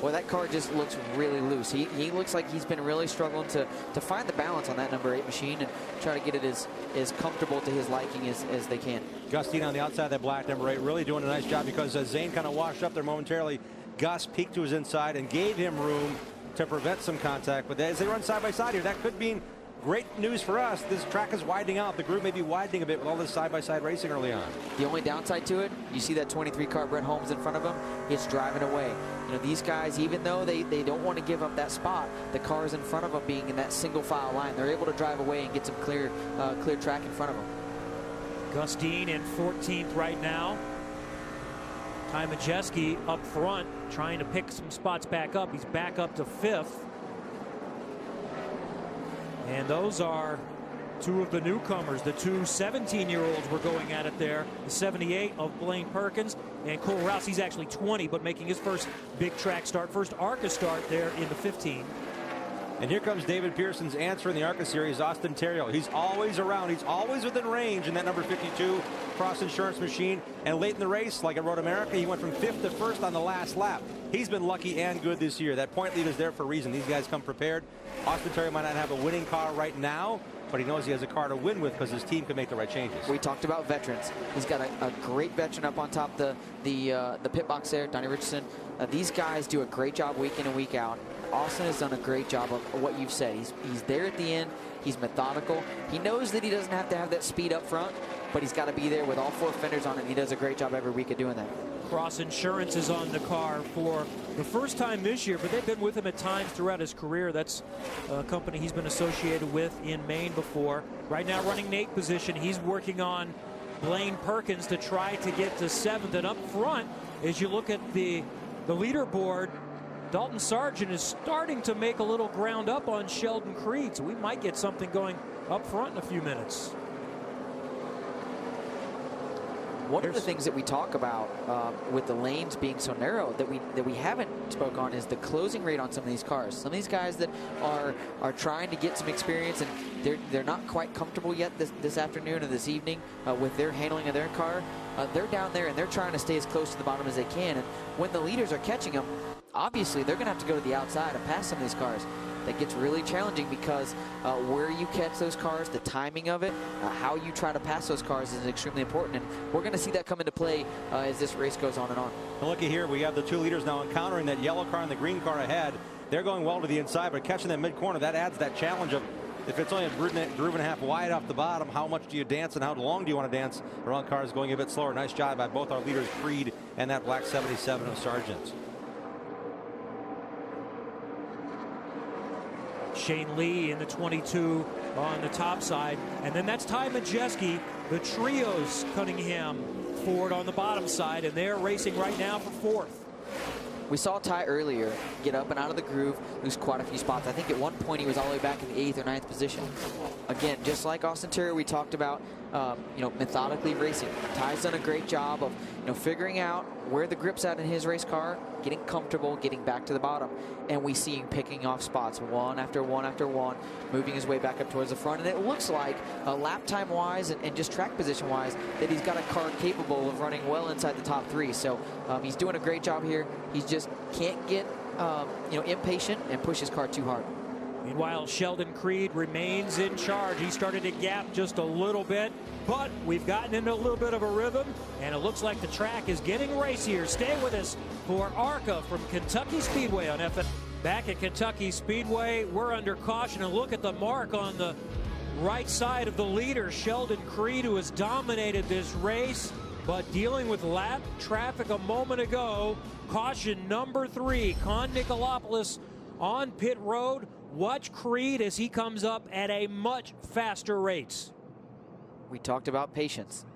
boy, that car just looks really loose. He looks like he's been really struggling to find the balance on that number 8 machine and try to get it as comfortable to his liking as they can. Gus Dean on the outside of that black number 8 really doing a nice job, because Zane kind of washed up there momentarily. Gus peeked to his inside and gave him room to prevent some contact. But as they run side by side here, that could mean great news for us. This track is widening out. The groove may be widening a bit with all this side-by-side racing early on. The only downside to it, you see that 23 car Brett Holmes in front of him, it's driving away. You know, these guys, even though they don't want to give up that spot, the cars in front of them being in that single file line, they're able to drive away and get some clear track in front of them. Gus Dean in 14th right now. Ty Majeski up front, trying to pick some spots back up. He's back up to 5th. And those are 2 of the newcomers. The 2 17-year-olds were going at it there. The 78 of Blaine Perkins and Cole Rouse. He's actually 20, but making his first big track start. First ARCA start there in the 15. And here comes David Pearson's answer in the ARCA series, Austin Theriault. He's always around. He's always within range in that number 52 Cross Insurance machine. And late in the race, like at Road America, he went from 5th to 1st on the last lap. He's been lucky and good this year. That point lead is there for a reason. These guys come prepared. Austin Theriault might not have a winning car right now, but he knows he has a car to win with because his team can make the right changes. We talked about veterans. He's got a great veteran up on top the pit box there, Donnie Richardson. These guys do a great job week in and week out. Austin has done a great job of what you've said. He's there at the end. He's methodical. He knows that he doesn't have to have that speed up front, but he's got to be there with all 4 fenders on it. And he does a great job every week of doing that. Cross Insurance is on the car for the first time this year, but they've been with him at times throughout his career. That's a company he's been associated with in Maine before. Right now running Nate position. He's working on Blaine Perkins to try to get to 7th. And up front, as you look at the leaderboard, Dalton Sargent is starting to make a little ground up on Sheldon Creed, so we might get something going up front in a few minutes. One of the things that we talk about with the lanes being so narrow that we haven't spoke on is the closing rate on some of these cars. Some of these guys that are trying to get some experience, and they're not quite comfortable yet this afternoon or this evening with their handling of their car. They're down there and they're trying to stay as close to the bottom as they can. And when the leaders are catching them, obviously they're going to have to go to the outside and pass some of these cars. That gets really challenging because where you catch those cars, the timing of it, how you try to pass those cars is extremely important. And we're going to see that come into play as this race goes on and on. And looky here, we have the two leaders now encountering that yellow car and the green car ahead. They're going well to the inside, but catching that mid-corner, that adds that challenge of if it's only a groove and a half wide off the bottom, how much do you dance and how long do you want to dance around cars going a bit slower? Nice job by both our leaders, Creed and that black 77 of Sargent. Shane Lee in the 22 on the top side. And then that's Ty Majeski, the trios, Cunningham, Ford on the bottom side, and they're racing right now for fourth. We saw Ty earlier get up and out of the groove, lose quite a few spots. I think at one point he was all the way back in the 8th or 9th position. Again, just like Austin Terry, we talked about, methodically racing. Ty's done a great job of, figuring out where the grip's at in his race car, getting comfortable, getting back to the bottom, and we see him picking off spots one after one after one, moving his way back up towards the front. And it looks like, lap time wise and just track position wise, that he's got a car capable of running well inside the top 3. So he's doing a great job here. He just can't get impatient and push his car too hard. Meanwhile, Sheldon Creed remains in charge. He started to gap just a little bit, but we've gotten into a little bit of a rhythm, and it looks like the track is getting racier. Stay with us for ARCA from Kentucky Speedway on FM. Back at Kentucky Speedway, we're under caution, and look at the mark on the right side of the leader, Sheldon Creed, who has dominated this race, but dealing with lap traffic a moment ago. Caution number 3, Con Nicolopoulos on pit road. Watch Creed as he comes up at a much faster rate. We talked about patience.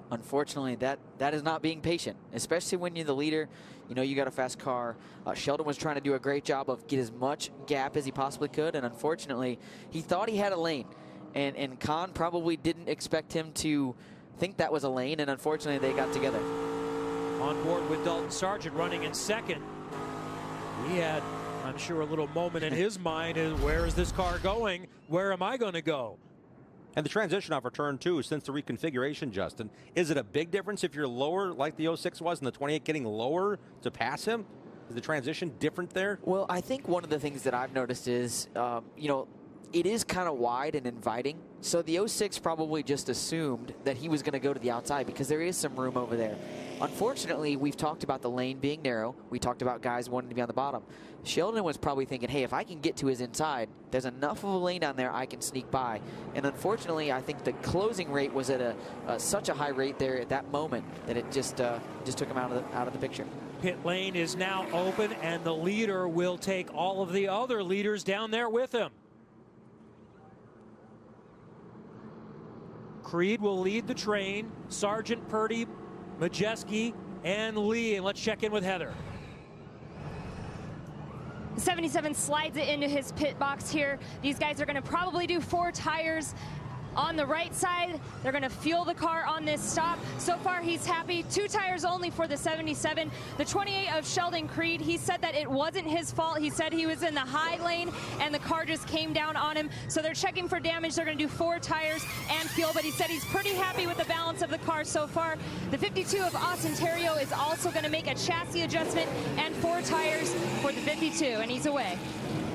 Unfortunately, that is not being patient, especially when you're the leader. You got a fast car. Sheldon was trying to do a great job of get as much gap as he possibly could, and unfortunately, he thought he had a lane. And Con probably didn't expect him to think that was a lane, and unfortunately, they got together. On board with Dalton Sargent running in second. He had, I'm sure, a little moment in his mind is, where is this car going? Where am I going to go? And the transition off of turn 2 since the reconfiguration, Justin, is it a big difference if you're lower like the 06 was and the 28 getting lower to pass him? Is the transition different there? Well, I think one of the things that I've noticed is, it is kind of wide and inviting. So the 06 probably just assumed that he was going to go to the outside because there is some room over there. Unfortunately, we've talked about the lane being narrow. We talked about guys wanting to be on the bottom. Sheldon was probably thinking, hey, if I can get to his inside, there's enough of a lane down there I can sneak by. And unfortunately, I think the closing rate was at such a high rate there at that moment that it just took him out of the picture. Pit lane is now open, and the leader will take all of the other leaders down there with him. Creed will lead the train. Sargent, Purdy, Majeski, and Lee. And let's check in with Heather. 77 slides it into his pit box here. These guys are going to probably do 4 tires on the right side. They're going to fuel the car on this stop. So far, he's happy. 2 tires only for the 77. The 28 of Sheldon Creed, he said that it wasn't his fault. He said he was in the high lane and the car just came down on him. So they're checking for damage. They're going to do 4 tires and fuel, but he said he's pretty happy with the balance of the car so far. The 52 of Austin Terrio is also going to make a chassis adjustment and 4 tires for the 52, and he's away.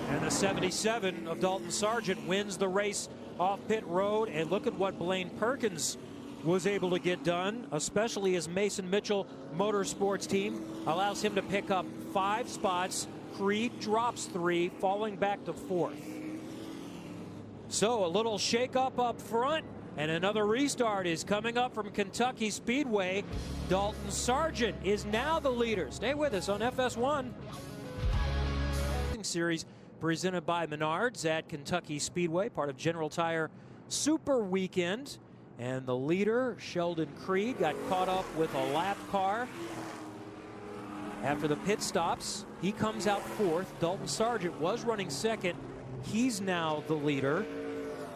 And the 77 of Dalton Sargent wins the race off pit road. And look at what Blaine Perkins was able to get done, especially his Mason Mitchell Motorsports team allows him to pick up 5 spots. Creed drops 3, falling back to 4th. So a little shake-up up front, and another restart is coming up from Kentucky Speedway. Dalton Sargent is now the leader. Stay with us on FS1. Series presented by Menards at Kentucky Speedway, part of General Tire Super Weekend. And the leader, Sheldon Creed, got caught up with a lap car. After the pit stops, he comes out 4th. Dalton Sargent was running 2nd. He's now the leader.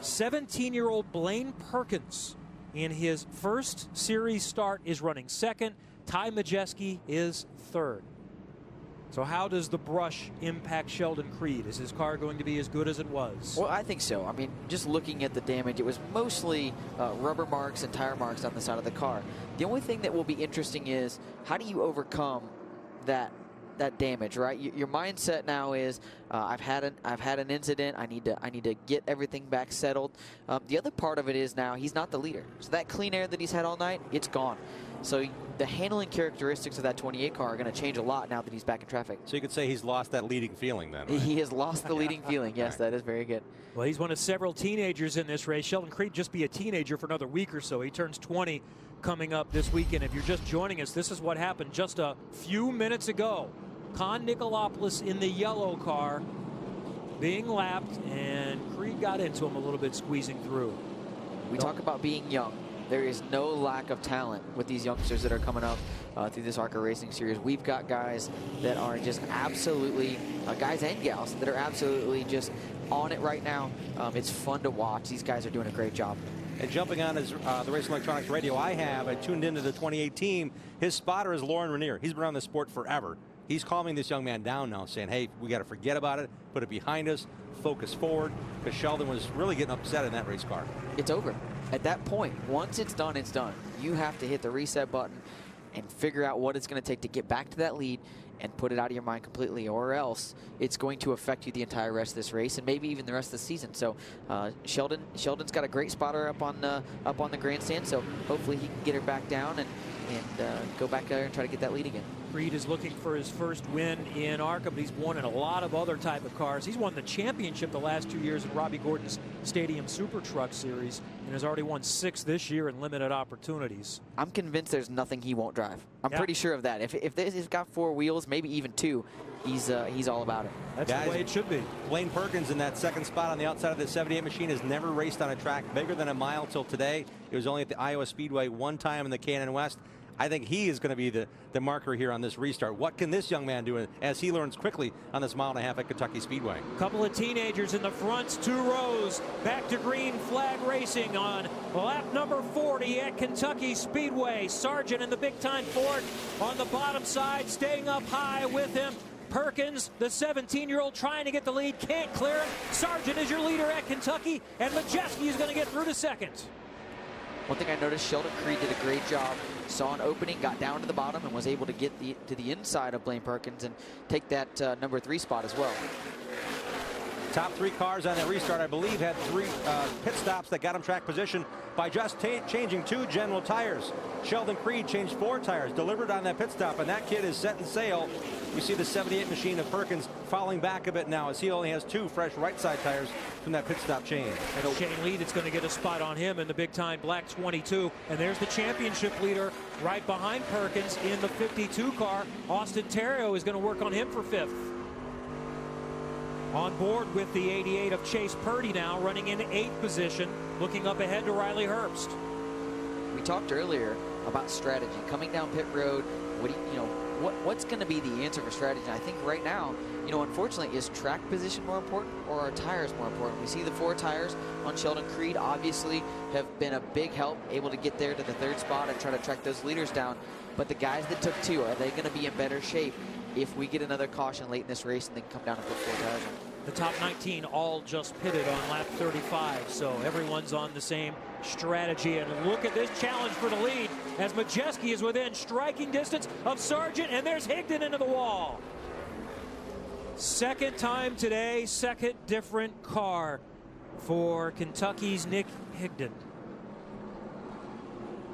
17-year-old Blaine Perkins in his first series start is running second. Ty Majeski is third. So how does the brush impact Sheldon Creed? Is his car going to be as good as it was? Well, I think so. I mean, just looking at the damage, it was mostly rubber marks and tire marks on the side of the car. The only thing that will be interesting is how do you overcome that damage, right? Your mindset now is I've had an incident. I need to get everything back settled. The other part of it is now he's not the leader, so that clean air that he's had all night, it's gone. So the handling characteristics of that 28 car are going to change a lot now that he's back in traffic. So you could say he's lost that leading feeling then, right? He has lost the leading feeling. Yes, that is very good. Well, he's one of several teenagers in this race. Sheldon Creed just be a teenager for another week or so. He turns 20 coming up this weekend. If you're just joining us, this is what happened just a few minutes ago. Con Nicolopoulos in the yellow car being lapped, and Creed got into him a little bit, squeezing through. We talk about being young. There is no lack of talent with these youngsters that are coming up through this ARCA Racing Series. We've got guys that are just absolutely, guys and gals that are absolutely just on it right now. It's fun to watch. These guys are doing a great job. And jumping on his, the Racing Electronics radio I tuned into the 28 team. His spotter is Lauren Ranier. He's been around the sport forever. He's calming this young man down now, saying, hey, we got to forget about it, put it behind us, focus forward, because Sheldon was really getting upset in that race car. It's over. At that point, once it's done, it's done. You have to hit the reset button and figure out what it's going to take to get back to that lead and put it out of your mind completely, or else it's going to affect you the entire rest of this race and maybe even the rest of the season. So Sheldon's got a great spotter up on the grandstand, so hopefully he can get her back down and go back there and try to get that lead again. Creed is looking for his first win in ARCA, but he's won in a lot of other type of cars. He's won the championship the last 2 years in Robbie Gordon's Stadium Super Truck Series and has already won 6 this year in limited opportunities. I'm convinced there's nothing he won't drive. I'm pretty sure of that. If he's got 4 wheels, maybe even 2, he's all about it. That's the way it should be. Blaine Perkins in that second spot on the outside of the 78 machine has never raced on a track bigger than a mile till today. It was only at the Iowa Speedway one time in the K&N West. I think he is going to be the marker here on this restart. What can this young man do as he learns quickly on this mile and a half at Kentucky Speedway? Couple of teenagers in the front, 2 rows. Back to green flag racing on lap number 40 at Kentucky Speedway. Sargent in the big time Ford on the bottom side, staying up high with him. Perkins, the 17-year-old, trying to get the lead, can't clear him. Sargent is your leader at Kentucky, and Majeski is going to get through to second. One thing I noticed, Sheldon Creed did a great job. Saw an opening, got down to the bottom, and was able to get to the inside of Blaine Perkins and take that number 3 spot as well. Top 3 cars on that restart, I believe, had 3 pit stops that got him track position by just changing 2 general tires. Sheldon Creed changed 4 tires, delivered on that pit stop, and that kid is set and sail. We see the 78 machine of Perkins falling back a bit now as he only has 2 fresh right side tires from that pit stop change. And Shane Lee that's going to get a spot on him in the big time black 22. And there's the championship leader right behind Perkins in the 52 car. Austin Terrio is going to work on him for 5th. On board with the 88 of Chase Purdy now, running in 8th position, looking up ahead to Riley Herbst. We talked earlier about strategy, coming down pit road. What's going to be the answer for strategy? And I think right now, unfortunately, is track position more important or are tires more important? We see the 4 tires on Sheldon Creed obviously have been a big help, able to get there to the 3rd spot and try to track those leaders down. But the guys that took 2, are they going to be in better shape if we get another caution late in this race and then come down and put 4 tires on? The top 19 all just pitted on lap 35, so everyone's on the same strategy. And look at this challenge for the lead as Majeski is within striking distance of Sargent, and there's Higdon into the wall. Second time today, second different car for Kentucky's Nick Higdon.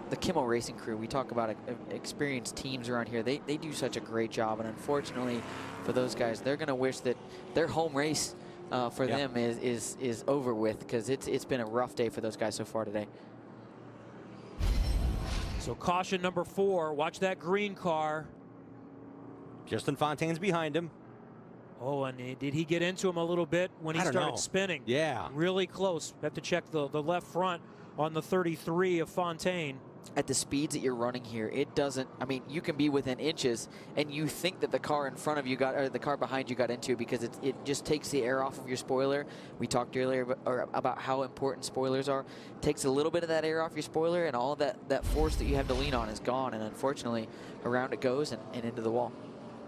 The Kimmel Racing crew, we talk about experienced teams around here. They do such a great job, and unfortunately for those guys, they're going to wish that their home race for them is over with, because it's been a rough day for those guys so far today. So caution number 4. Watch that green car. Justin Fontaine's behind him. Oh, and did he get into him a little bit when he started spinning? Yeah. Really close. Have to check the left front on the 33 of Fontaine. at the speeds that you're running here, it doesn't, I mean, you can be within inches and you think that the car in front of you got, or the car behind you got into it, because it just takes the air off of your spoiler. We talked earlier about how important spoilers are. It takes a little bit of that air off your spoiler, and all that force that you have to lean on is gone, and unfortunately around it goes and into the wall.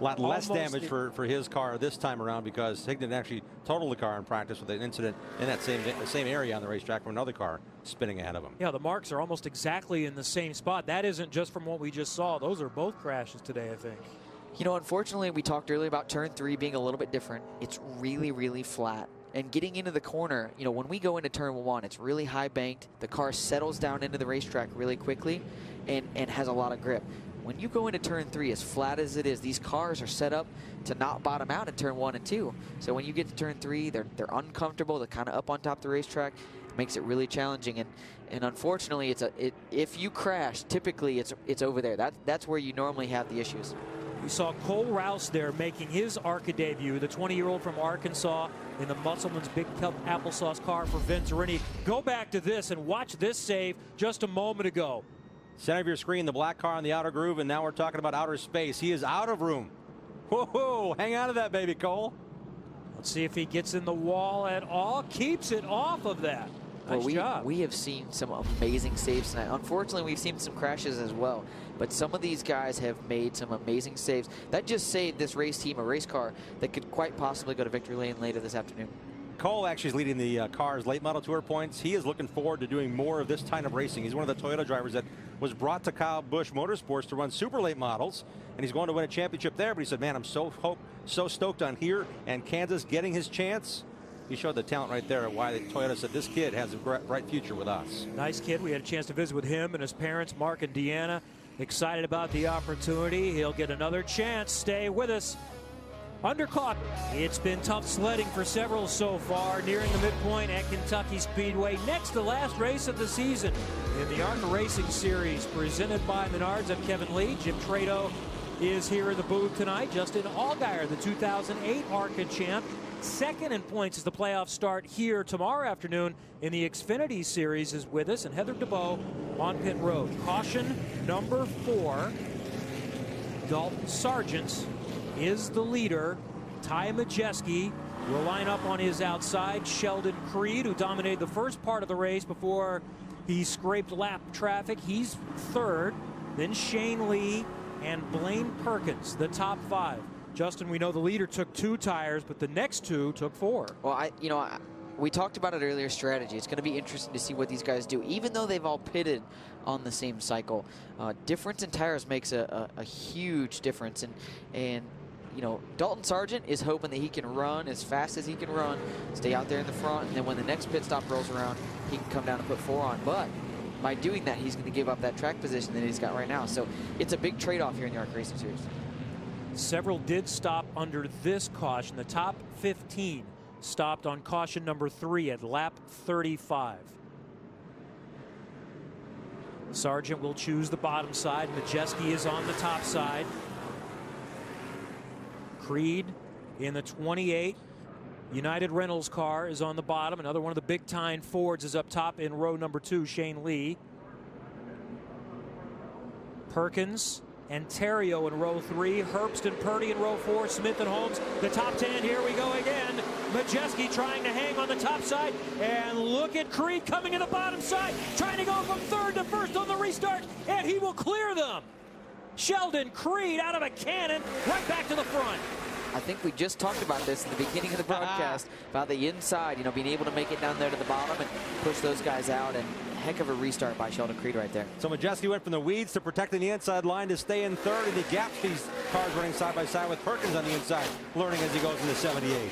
A lot less damage for his car this time around, because Higdon actually totaled the car in practice with an incident in that same area on the racetrack from another car spinning ahead of him. Yeah, the marks are almost exactly in the same spot. That isn't just from what we just saw. Those are both crashes today, I think. You know, unfortunately, we talked earlier about turn 3 being a little bit different. It's really, really flat. And getting into the corner, you know, when we go into turn 1, it's really high banked. The car settles down into the racetrack really quickly and has a lot of grip. When you go into turn 3, as flat as it is, these cars are set up to not bottom out in turn 1 and 2. So when you get to turn 3, they're uncomfortable. They're kind of up on top of the racetrack. It makes it really challenging. And unfortunately, if you crash, typically it's over there. That's where you normally have the issues. We saw Cole Rouse there making his ARCA debut, the 20-year-old from Arkansas, in the Musselman's Big Cup applesauce car for Vince Arini. Go back to this and watch this save just a moment ago. Center of your screen, the black car in the outer groove, and now we're talking about outer space. He is out of room. Whoa, hang on to that, baby, Cole. Let's see if he gets in the wall at all. Keeps it off of that. Nice job. We have seen some amazing saves tonight. Unfortunately, we've seen some crashes as well, but some of these guys have made some amazing saves. That just saved this race team a race car that could quite possibly go to victory lane later this afternoon. Cole actually is leading the car's late model tour points. He is looking forward to doing more of this kind of racing. He's one of the Toyota drivers that was brought to Kyle Busch Motorsports to run super late models, and he's going to win a championship there. But he said, man, I'm so stoked on here and Kansas getting his chance. He showed the talent right there at why Toyota said this kid has a bright future with us. Nice kid. We had a chance to visit with him and his parents, Mark and Deanna. Excited about the opportunity. He'll get another chance. Stay with us. Underclock. It's been tough sledding for several so far, nearing the midpoint at Kentucky Speedway. Next to last race of the season in the ARCA Racing Series, presented by Menards. I'm Kevin Lee. Jim Trado is here in the booth tonight. Justin Allgaier, the 2008 ARCA champ. Second in points as the playoffs start here tomorrow afternoon in the Xfinity Series, is with us, and Heather DeBow on pit road. Caution number 4, Dalton Sargent is the leader. Ty Majeski will line up on his outside. Sheldon Creed, who dominated the first part of the race before he scraped lap traffic, he's third. Then Shane Lee and Blaine Perkins, the top 5. Justin, we know the leader took 2 tires, but the next 2 took 4. Well, we talked about it earlier, strategy. It's going to be interesting to see what these guys do, even though they've all pitted on the same cycle. Difference in tires makes a huge difference, and you know, Dalton Sargent is hoping that he can run as fast as he can run, stay out there in the front, and then when the next pit stop rolls around, he can come down and put 4 on. But by doing that, he's going to give up that track position that he's got right now. So it's a big trade-off here in the ARCA Racing Series. Several did stop under this caution. The top 15 stopped on caution number 3 at lap 35. Sargent will choose the bottom side. Majeski is on the top side. Creed in the 28 United Rentals car is on the bottom. Another one of the big time Fords is up top in row number 2, Shane Lee. Perkins and Terrio in row 3, Herbst and Purdy in row 4, Smith and Holmes, the top 10. Here we go again. Majeski trying to hang on the top side, and look at Creed coming in the bottom side, trying to go from 3rd to 1st on the restart, and he will clear them. Sheldon Creed out of a cannon, right back to the front. I think we just talked about this in the beginning of the broadcast, about the inside, you know, being able to make it down there to the bottom and push those guys out, and heck of a restart by Sheldon Creed right there. So Majeski went from the weeds to protecting the inside line to stay in 3rd, and he gaps these cars running side by side with Perkins on the inside, learning as he goes into 78.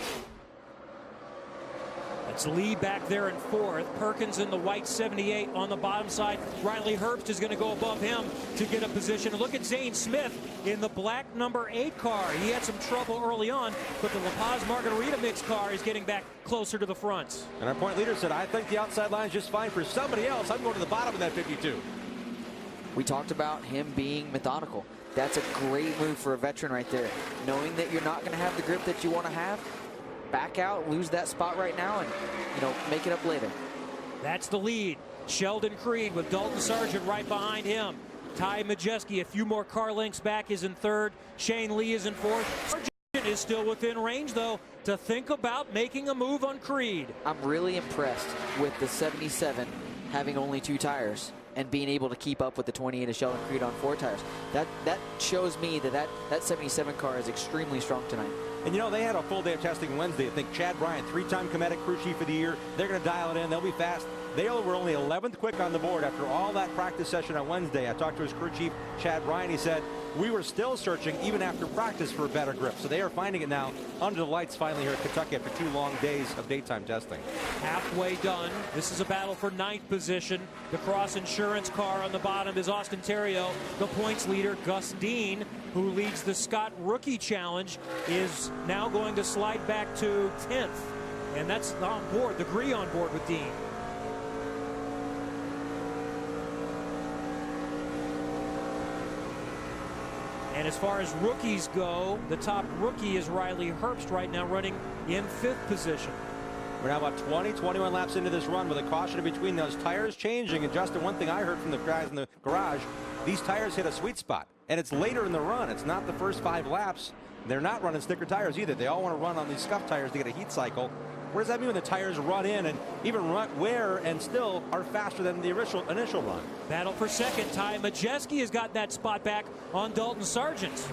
It's Lee back there in 4th. Perkins in the white 78 on the bottom side. Riley Herbst is going to go above him to get a position. Look at Zane Smith in the black number 8 car. He had some trouble early on, but the La Paz Margarita mix car is getting back closer to the front. And our point leader said, I think the outside line is just fine for somebody else. I'm going to the bottom of that 52. We talked about him being methodical. That's a great move for a veteran right there. Knowing that you're not going to have the grip that you want to have, back out, lose that spot right now, and, you know, make it up later. That's the lead. Sheldon Creed with Dalton Sargent right behind him. Ty Majeski a few more car lengths back is in third. Shane Lee is in fourth. Sargent is still within range, though, to think about making a move on Creed. I'm really impressed with the 77 having only 2 tires and being able to keep up with the 28 of Sheldon Creed on 4 tires. That shows me that 77 car is extremely strong tonight. And you know, they had a full day of testing Wednesday. I think Chad Bryant, 3-time Cometic crew chief of the year. They're going to dial it in. They'll be fast. They were only 11th quick on the board after all that practice session on Wednesday. I talked to his crew chief, Chad Bryant. He said, we were still searching even after practice for a better grip. So they are finding it now under the lights finally here at Kentucky after 2 long days of daytime testing. Halfway done. This is a battle for 9th position. The Cross Insurance car on the bottom is Austin Theriault. The points leader, Gus Dean, who leads the Scott Rookie Challenge, is now going to slide back to 10th. And that's on board, the Gree on board with Dean. And as far as rookies go, the top rookie is Riley Herbst right now running in 5th position. We're now about 21 laps into this run with a caution in between those tires changing. And Justin, one thing I heard from the guys in the garage, these tires hit a sweet spot. And it's later in the run. It's not the first 5 laps. They're not running sticker tires either. They all want to run on these scuff tires to get a heat cycle. What does that mean when the tires run in and even wear and still are faster than the initial run? Battle for second. Ty Majeski has got that spot back on Dalton Sargent.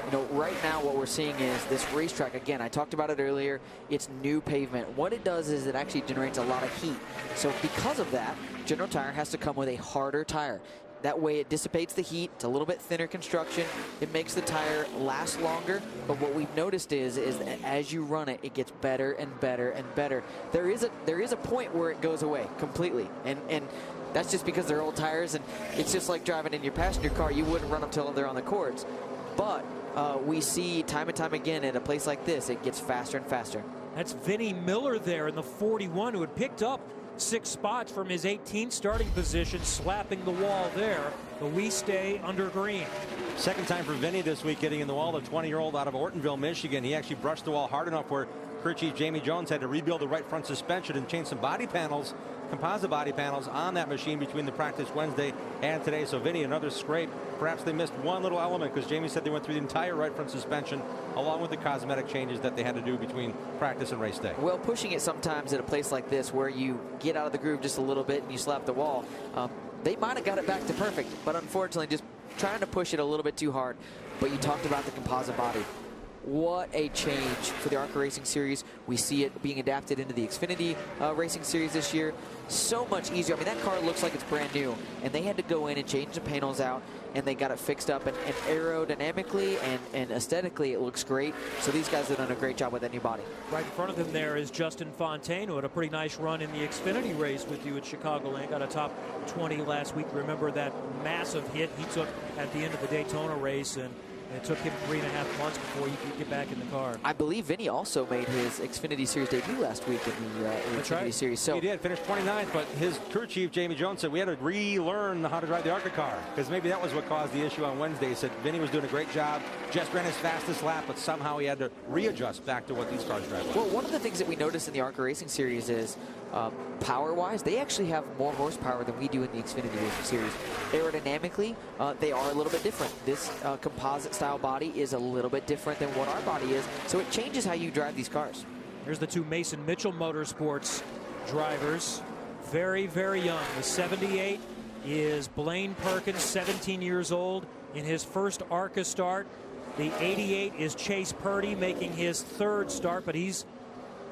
You know, right now what we're seeing is this racetrack, again, I talked about it earlier, it's new pavement. What it does is it actually generates a lot of heat. So because of that, General Tire has to come with a harder tire. That way it dissipates the heat. It's a little bit thinner construction. It makes the tire last longer. But what we've noticed is that as you run it, it gets better and better and better. There is a point where it goes away completely. And that's just because they're old tires, and it's just like driving in your passenger car. You wouldn't run them till they're on the cords. But we see time and time again at a place like this, it gets faster and faster. That's Vinnie Miller there in the 41 who had picked up 6 spots from his 18th starting position, slapping the wall there. But we stay under green. Second time for Vinny this week hitting in the wall. The 20-year-old out of Ortonville, Michigan. He actually brushed the wall hard enough where crew chief Jamie Jones had to rebuild the right front suspension and change some body panels, composite body panels on that machine between the practice Wednesday and today. So Vinny, another scrape. Perhaps they missed one little element because Jamie said they went through the entire right front suspension along with the cosmetic changes that they had to do between practice and race day. Well, pushing it sometimes at a place like this where you get out of the groove just a little bit and you slap the wall, they might have got it back to perfect, but unfortunately just trying to push it a little bit too hard. But you talked about the composite body. What a change for the ARCA Racing Series. We see it being adapted into the Xfinity Racing Series this year. So much easier. I mean, that car looks like it's brand new, and they had to go in and change the panels out, and they got it fixed up, and aerodynamically and aesthetically it looks great. So these guys have done a great job with that new body. Right in front of him there is Justin Fontaine, who had a pretty nice run in the Xfinity race with you at Chicagoland. Got a top 20 last week. Remember that massive hit he took at the end of the Daytona race, and it took him 3.5 months before he could get back in the car. I believe Vinny also made his Xfinity Series debut last week in the Xfinity Series. So he did finish 29th, but his crew chief Jamie Jones said we had to relearn how to drive the ARCA car because maybe that was what caused the issue on Wednesday. He said Vinny was doing a great job, just ran his fastest lap, but somehow he had to readjust back to what these cars drive like. Well, one of the things that we noticed in the ARCA Racing Series is power-wise, they actually have more horsepower than we do in the Xfinity Racing Series. Aerodynamically, they are a little bit different. This composite-style body is a little bit different than what our body is, so it changes how you drive these cars. Here's the 2 Mason Mitchell Motorsports drivers. Very, very young. The 78 is Blaine Perkins, 17 years old, in his first ARCA start. The 88 is Chase Purdy, making his 3rd start, but he's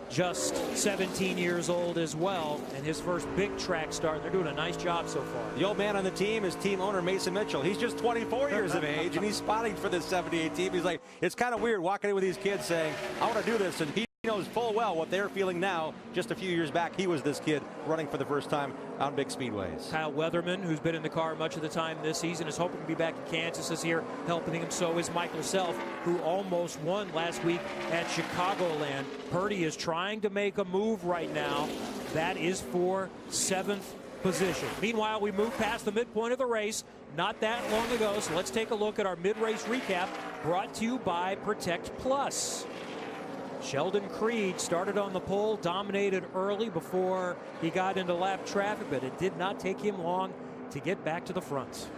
just 17 years old as well, and his first big track start. They're doing a nice job so far. The old man on the team is team owner Mason Mitchell. He's just 24 years of age, and he's spotting for this 78 team. He's like, it's kind of weird walking in with these kids saying, I want to do this, and he knows full well what they're feeling now. Just a few years back, he was this kid running for the first time on big speedways. Kyle Weatherman, who's been in the car much of the time this season, is hoping to be back in Kansas this year, helping him. So is Michael Self, who almost won last week at Chicagoland. Purdy is trying to make a move right now. That is for 7th position. Meanwhile, we move past the midpoint of the race not that long ago. So let's take a look at our mid-race recap brought to you by Protect Plus. Sheldon Creed started on the pole, dominated early before he got into lap traffic, but it did not take him long to get back to the front.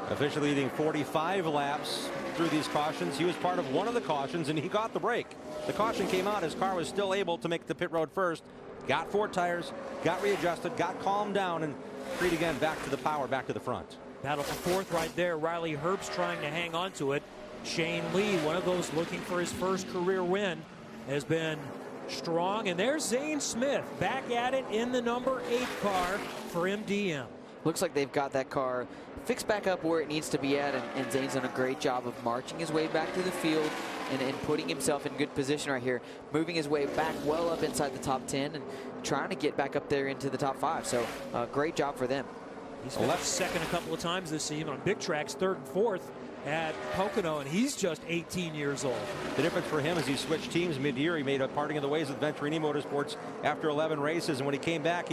Officially leading 45 laps through these cautions. He was part of one of the cautions, and he got the break. The caution came out. His car was still able to make the pit road first. Got 4 tires, got readjusted, got calmed down, and Creed again back to the power, back to the front. Battle for fourth right there. Riley Herbst trying to hang on to it. Shane Lee, one of those looking for his first career win, has been strong. And there's Zane Smith back at it in the number 8 car for MDM. Looks like they've got that car fixed back up where it needs to be at, and Zane's done a great job of marching his way back to the field and putting himself in good position right here, moving his way back well up inside the top 10 and trying to get back up there into the top 5. So great job for them. He's left second a couple of times this season on big tracks, 3rd and 4th at Pocono, and he's just 18 years old. The difference for him is he switched teams mid-year. He made a parting of the ways with Venturini Motorsports after 11 races, and when he came back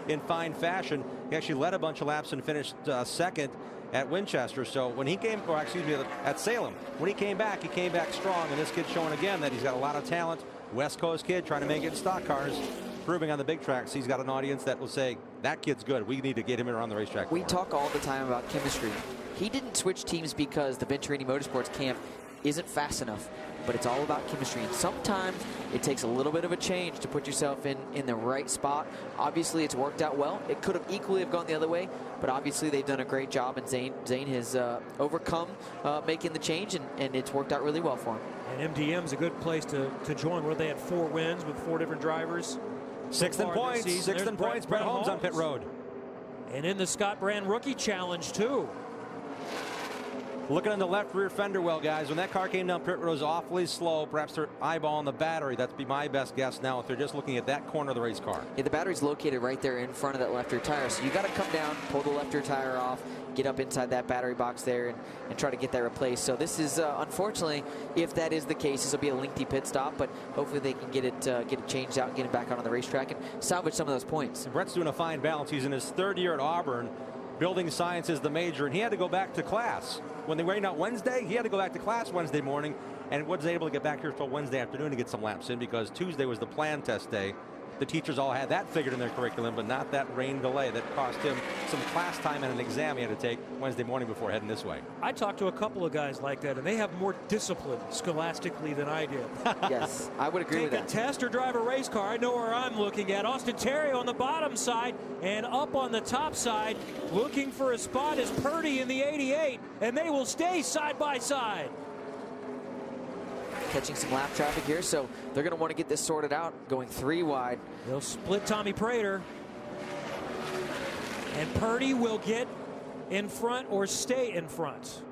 in fine fashion. He actually led a bunch of laps and finished second at Winchester. So when he came, or excuse me, at Salem, when he came back strong, and this kid's showing again that he's got a lot of talent. West Coast kid trying to make it in stock cars, proving on the big tracks he's got an audience that will say, that kid's good. We need to get him around the racetrack. We talk all the time about chemistry. He didn't switch teams because the Venturini Motorsports camp isn't fast enough, but it's all about chemistry. And sometimes it takes a little bit of a change to put yourself in the right spot. Obviously, it's worked out well. It could have equally have gone the other way, but obviously they've done a great job, and Zane has overcome making the change, and it's worked out really well for him. And MDM's a good place to join, where they had 4 wins with 4 different drivers. 6th in points. 6th in points. Brett Holmes on pit road. And in the Scott Brand Rookie Challenge, too. Looking on the left rear fender well, guys. When that car came down pit road, it was awfully slow. Perhaps they're eyeballing the battery. That'd be my best guess now if they're just looking at that corner of the race car. Yeah, the battery's located right there in front of that left rear tire. So you got to come down, pull the left rear tire off, get up inside that battery box there, and try to get that replaced. So this is, unfortunately, if that is the case, this will be a lengthy pit stop, but hopefully they can get it changed out and get it back on the racetrack and salvage some of those points. And Brett's doing a fine balance. He's in his 3rd year at Auburn. Building science is the major, and he had to go back to class. When they rained out Wednesday, he had to go back to class Wednesday morning and wasn't able to get back here until Wednesday afternoon to get some laps in because Tuesday was the plan test day. The teachers all had that figured in their curriculum, but not that rain delay that cost him some class time and an exam he had to take Wednesday morning before heading this way. I talked to a couple of guys like that, and they have more discipline scholastically than I did. Yes, I would agree with that. Take a test or drive a race car. I know where I'm looking at. Austin Terry on the bottom side, and up on the top side, looking for a spot is Purdy in the 88, and they will stay side by side. Catching some lap traffic here, so they're going to want to get this sorted out, going 3 wide. They'll split Tommy Prater. And Purdy will get in front or stay in front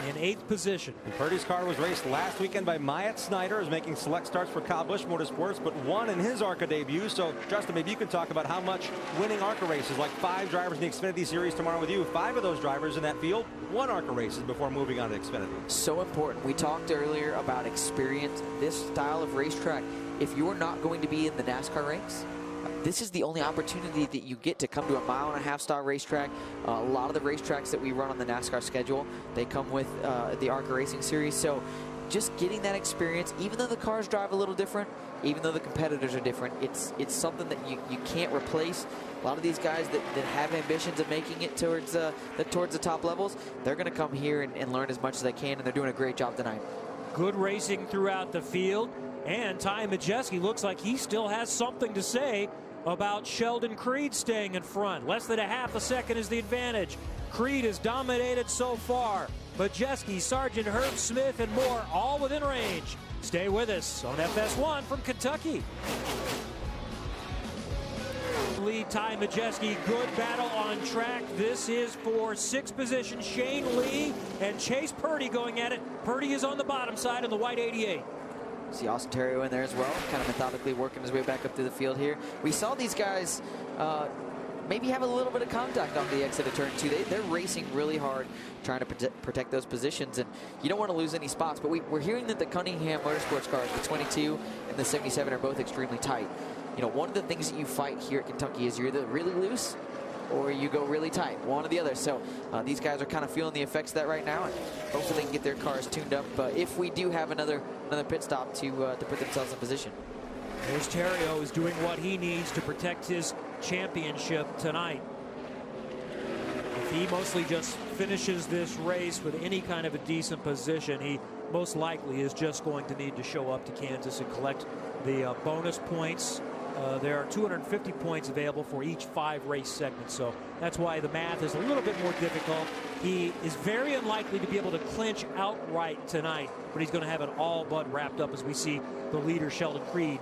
in 8th position. And Purdy's car was raced last weekend by Myatt Snyder, who's making select starts for Kyle Busch Motorsports, but won in his ARCA debut. So, Justin, maybe you can talk about how much winning ARCA races, like 5 drivers in the Xfinity Series tomorrow with you. 5 of those drivers in that field won ARCA races before moving on to Xfinity. So important. We talked earlier about experience. This style of racetrack, if you're not going to be in the NASCAR ranks, this is the only opportunity that you get to come to a 1.5-mile-star racetrack. A lot of the racetracks that we run on the NASCAR schedule, they come with the ARCA Racing Series. So just getting that experience, even though the cars drive a little different, even though the competitors are different, it's something that you can't replace. A lot of these guys that have ambitions of making it towards the top levels, they're going to come here and learn as much as they can, and they're doing a great job tonight. Good racing throughout the field, and Ty Majeski looks like he still has something to say about Sheldon Creed staying in front. Less than a half a second is the advantage. Creed has dominated so far. Majeski, Sargent, Herb Smith, and more, all within range. Stay with us on FS1 from Kentucky. Lead Ty Majeski, good battle on track. This is for 6th position. Shane Lee and Chase Purdy going at it. Purdy is on the bottom side of the white 88. See Austin Terrio in there as well, kind of methodically working his way back up through the field here. We saw these guys maybe have a little bit of contact on the exit of turn 2. They're racing really hard, trying to protect those positions, and you don't want to lose any spots. But we're hearing that the Cunningham Motorsports cars, the 22 and the 77, are both extremely tight. You know, one of the things that you fight here at Kentucky is you're either really loose or you go really tight, one or the other. So these guys are kind of feeling the effects of that right now, and hopefully they can get their cars tuned up if we do have another pit stop to put themselves in position. Here's Terrio, who's doing what he needs to protect his championship tonight. If he mostly just finishes this race with any kind of a decent position, he most likely is just going to need to show up to Kansas and collect the bonus points. There are 250 points available for each 5 race segments, so that's why the math is a little bit more difficult. He is very unlikely to be able to clinch outright tonight, but he's going to have it all but wrapped up as we see the leader, Sheldon Creed,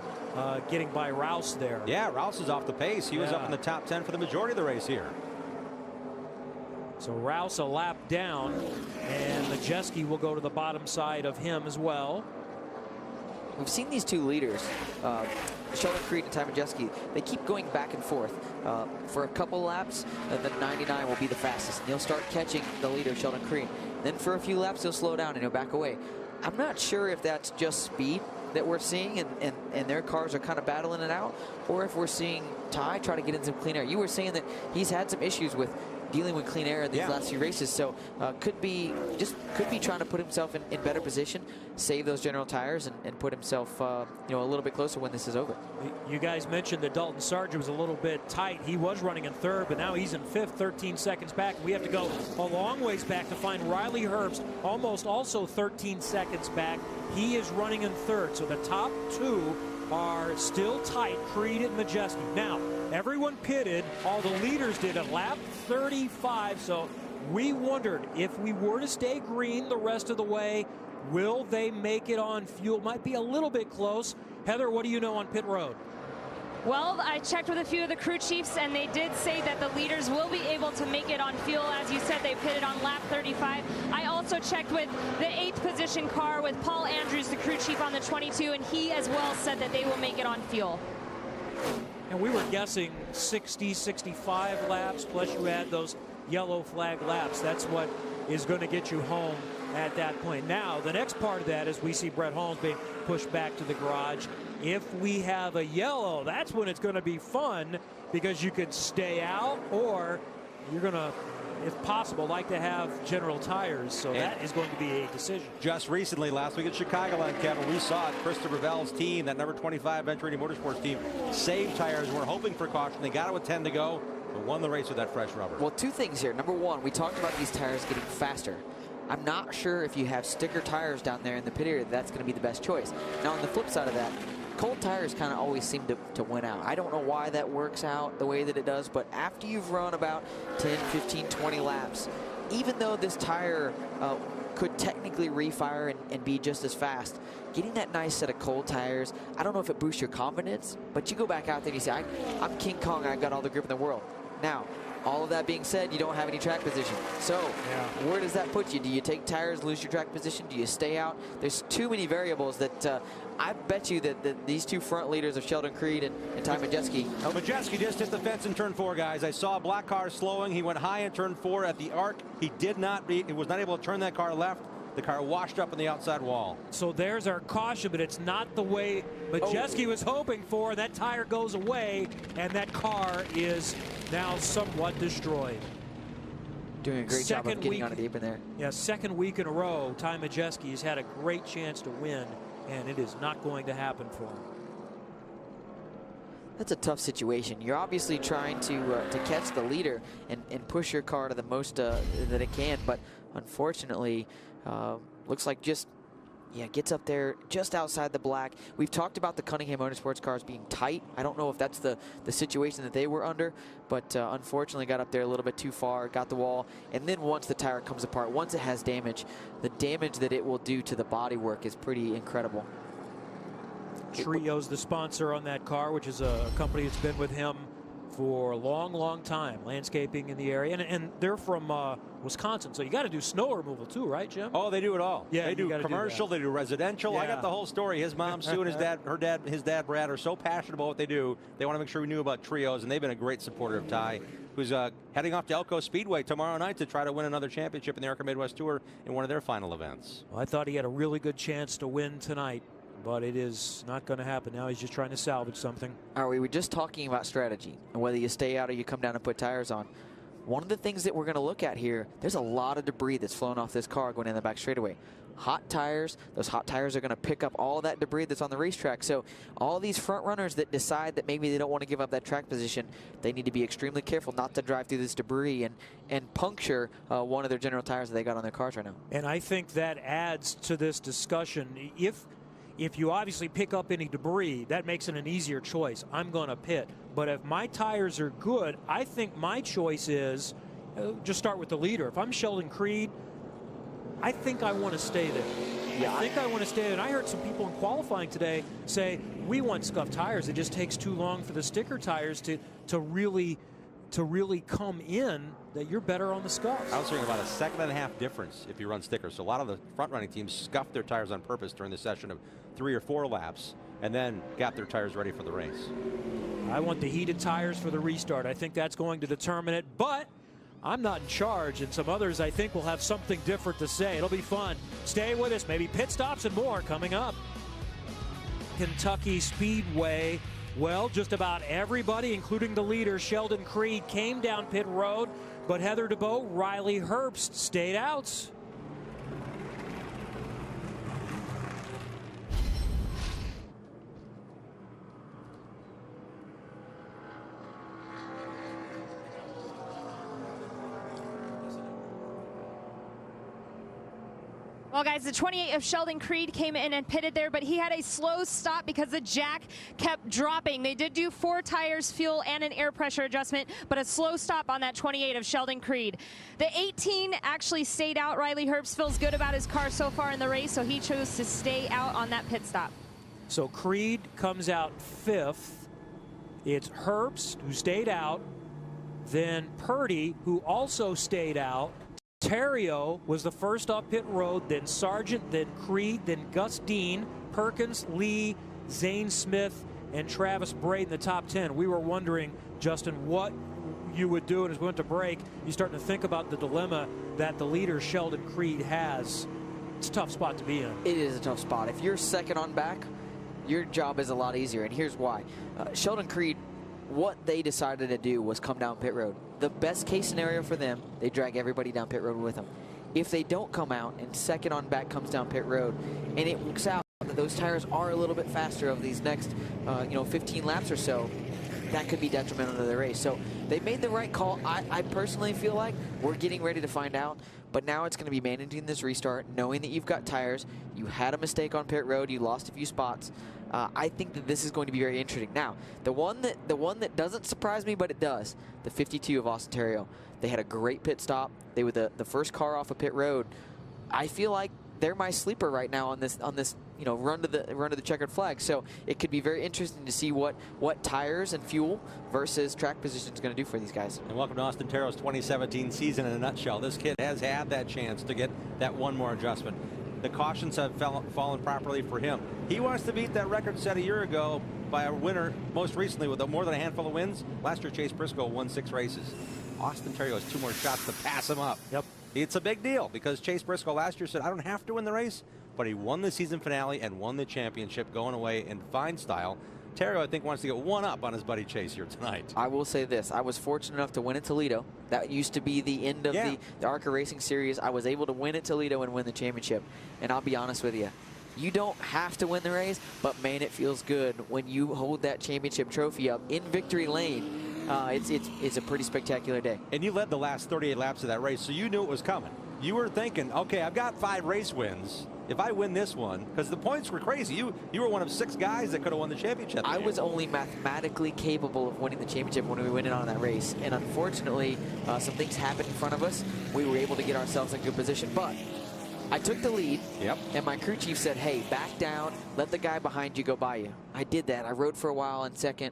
getting by Rouse there. Yeah, Rouse is off the pace. He was up in the top 10 for the majority of the race here. So Rouse a lap down, and Majeski will go to the bottom side of him as well. We've seen these two leaders, Sheldon Creed and Ty Majeski, they keep going back and forth for a couple laps, and then 99 will be the fastest. And he'll start catching the leader, Sheldon Creed. Then for a few laps, he'll slow down and he'll back away. I'm not sure if that's just speed that we're seeing and their cars are kind of battling it out, or if we're seeing Ty try to get in some clean air. You were saying that he's had some issues with dealing with clean air in these last few races, so could be trying to put himself in better position, save those general tires, and put himself a little bit closer when this is over. You guys mentioned that Dalton Sargent was a little bit tight. He was running in 3rd, but now he's in 5th, 13 seconds back. We have to go a long ways back to find Riley Herbst, almost also 13 seconds back. He is running in 3rd, so the top 2 are still tight, Creed and Majeski. Now, everyone pitted, all the leaders did at lap 35, so we wondered if we were to stay green the rest of the way, will they make it on fuel? Might be a little bit close. Heather, what do you know on pit road? Well, I checked with a few of the crew chiefs, and they did say that the leaders will be able to make it on fuel. As you said, they pitted on lap 35. I also checked with the 8th position car with Paul Andrews, the crew chief on the 22, and he as well said that they will make it on fuel. And we were guessing 60, 65 laps, plus you add those yellow flag laps. That's what is going to get you home at that point. Now, the next part of that is we see Brett Holmes being pushed back to the garage. If we have a yellow, that's when it's going to be fun, because you could stay out, or you're going to, if possible, like to have general tires. So that is going to be a decision. Just recently, last week at Chicagoland, Kevin, we saw it. Christopher Bell's team, that number 25 Venturini Motorsports team, saved tires and we're hoping for caution. They got it with 10 to go, but won the race with that fresh rubber. Well, 2 things here. Number 1, we talked about these tires getting faster. I'm not sure if you have sticker tires down there in the pit area, that's going to be the best choice. Now, on the flip side of that, cold tires kind of always seem to win out. I don't know why that works out the way that it does, but after you've run about 10, 15, 20 laps, even though this tire could technically refire and be just as fast, getting that nice set of cold tires, I don't know if it boosts your confidence, but you go back out there and you say, I'm King Kong, I've got all the grip in the world. Now, all of that being said, you don't have any track position. So where does that put you? Do you take tires, lose your track position? Do you stay out? There's too many variables that I bet you that these 2 front leaders of Sheldon Creed and Ty Majeski. Majeski just hit the fence in turn 4, guys. I saw a black car slowing. He went high in turn 4 at the ARC. He was not able to turn that car left. The car washed up on the outside wall. So there's our caution, but it's not the way Majeski was hoping for. That tire goes away, and that car is now somewhat destroyed. Doing a great job of getting on it deep in there. Yeah, 2nd week in a row, Ty Majeski has had a great chance to win, and it is not going to happen for him. That's a tough situation. You're obviously trying to catch the leader and push your car to the most that it can, but unfortunately, looks like gets up there just outside the black. We've talked about the Cunningham Motorsports cars being tight. I don't know if that's the situation that they were under, but unfortunately got up there a little bit too far, got the wall, and then once the tire comes apart, once it has damage, the damage that it will do to the bodywork is pretty incredible. Trio's the sponsor on that car, which is a company that's been with him for a long, long time, landscaping in the area. And they're from Wisconsin, so you got to do snow removal too, right, Jim? Oh, they do it all. Yeah, they do commercial, they do residential. I got the whole story. His mom, Sue, and his dad, Brad, are so passionate about what they do. They want to make sure we knew about Trios, and they've been a great supporter of Ty, who's heading off to Elko Speedway tomorrow night to try to win another championship in the ARCA Midwest Tour in one of their final events. Well, I thought he had a really good chance to win tonight. but it is not going to happen now. He's just trying to salvage something. All right, we were just talking about strategy and whether you stay out or you come down and put tires on. One of the things that we're going to look at here, there's a lot of debris that's flown off this car going in the back straightaway. Hot tires, those hot tires are going to pick up all that debris that's on the racetrack. So all these front runners that decide that maybe they don't want to give up that track position, they need to be extremely careful not to drive through this debris and puncture one of their general tires that they got on their cars right now. And I think that adds to this discussion. If you obviously pick up any debris, that makes it an easier choice. I'm going to pit. But if my tires are good, I think my choice is, just start with the leader. If I'm Sheldon Creed, I think I want to stay there. Yeah, I think I want to stay there. And I heard some people in qualifying today say, we want scuffed tires. It just takes too long for the sticker tires to really come in, that you're better on the scuffs. I was hearing about a 1.5 second difference if you run stickers. So a lot of the front-running teams scuffed their tires on purpose during the session of 3 or 4 laps and then got their tires ready for the race. I want the heated tires for the restart. I think that's going to determine it, but I'm not in charge, and some others I think will have something different to say. It'll be fun. Stay with us. Maybe pit stops and more coming up. Kentucky Speedway. Well, just about everybody, including the leader, Sheldon Creed, came down pit road, but Heather DeBow, Riley Herbst stayed out. Well, guys, the 28 of Sheldon Creed came in and pitted there, but he had a slow stop because the jack kept dropping. They did do 4 tires, fuel, and an air pressure adjustment, but a slow stop on that 28 of Sheldon Creed. The 18 actually stayed out. Riley Herbst feels good about his car so far in the race, so he chose to stay out on that pit stop. So Creed comes out 5th. It's Herbst who stayed out, then Purdy, who also stayed out. Terrio was the first off pit road, then Sargent, then Creed, then Gus Dean, Perkins, Lee, Zane Smith, and Travis Braid in the top 10. We were wondering, Justin, what you would do, and as we went to break, you're starting to think about the dilemma that the leader, Sheldon Creed, has. It's a tough spot to be in. It is a tough spot. If you're second on back, your job is a lot easier, and here's why. Sheldon Creed, what they decided to do was come down pit road. The best case scenario for them, they drag everybody down pit road with them. If they don't come out and second on back comes down pit road, and it works out that those tires are a little bit faster of these next 15 laps or so, that could be detrimental to the race. So they made the right call. I personally feel like we're getting ready to find out, but now it's going to be managing this restart, knowing that you've got tires, you had a mistake on pit road, you lost a few spots. I think that this is going to be very interesting. Now, the one that doesn't surprise me, but it does, the 52 of Austin Terrio. They had a great pit stop. They were the first car off of pit road. I feel like they're my sleeper right now on this run to the checkered flag. So it could be very interesting to see what tires and fuel versus track position is going to do for these guys. And welcome to Austin Terrio's 2017 season in a nutshell. This kid has had that chance to get that one more adjustment. The cautions have fallen properly for him. He wants to beat that record set a year ago by a winner most recently with more than a handful of wins. Last year, Chase Briscoe won 6 races. Austin Terrio has 2 more shots to pass him up. Yep. It's a big deal because Chase Briscoe last year said, I don't have to win the race, but he won the season finale and won the championship going away in fine style. Terrio, I think, wants to get one up on his buddy Chase here tonight. I will say this. I was fortunate enough to win at Toledo. That used to be the end of the ARCA Racing Series. I was able to win at Toledo and win the championship. And I'll be honest with you. You don't have to win the race, but, man, it feels good when you hold that championship trophy up in victory lane. It's a pretty spectacular day. And you led the last 38 laps of that race, so you knew it was coming. You were thinking, okay, I've got 5 race wins. If I win this one, because the points were crazy. You were one of 6 guys that could have won the championship. I was only mathematically capable of winning the championship when we went in on that race. And unfortunately, some things happened in front of us. We were able to get ourselves in good position. But I took the lead, and my crew chief said, hey, back down, let the guy behind you go by you. I did that. I rode for a while in second,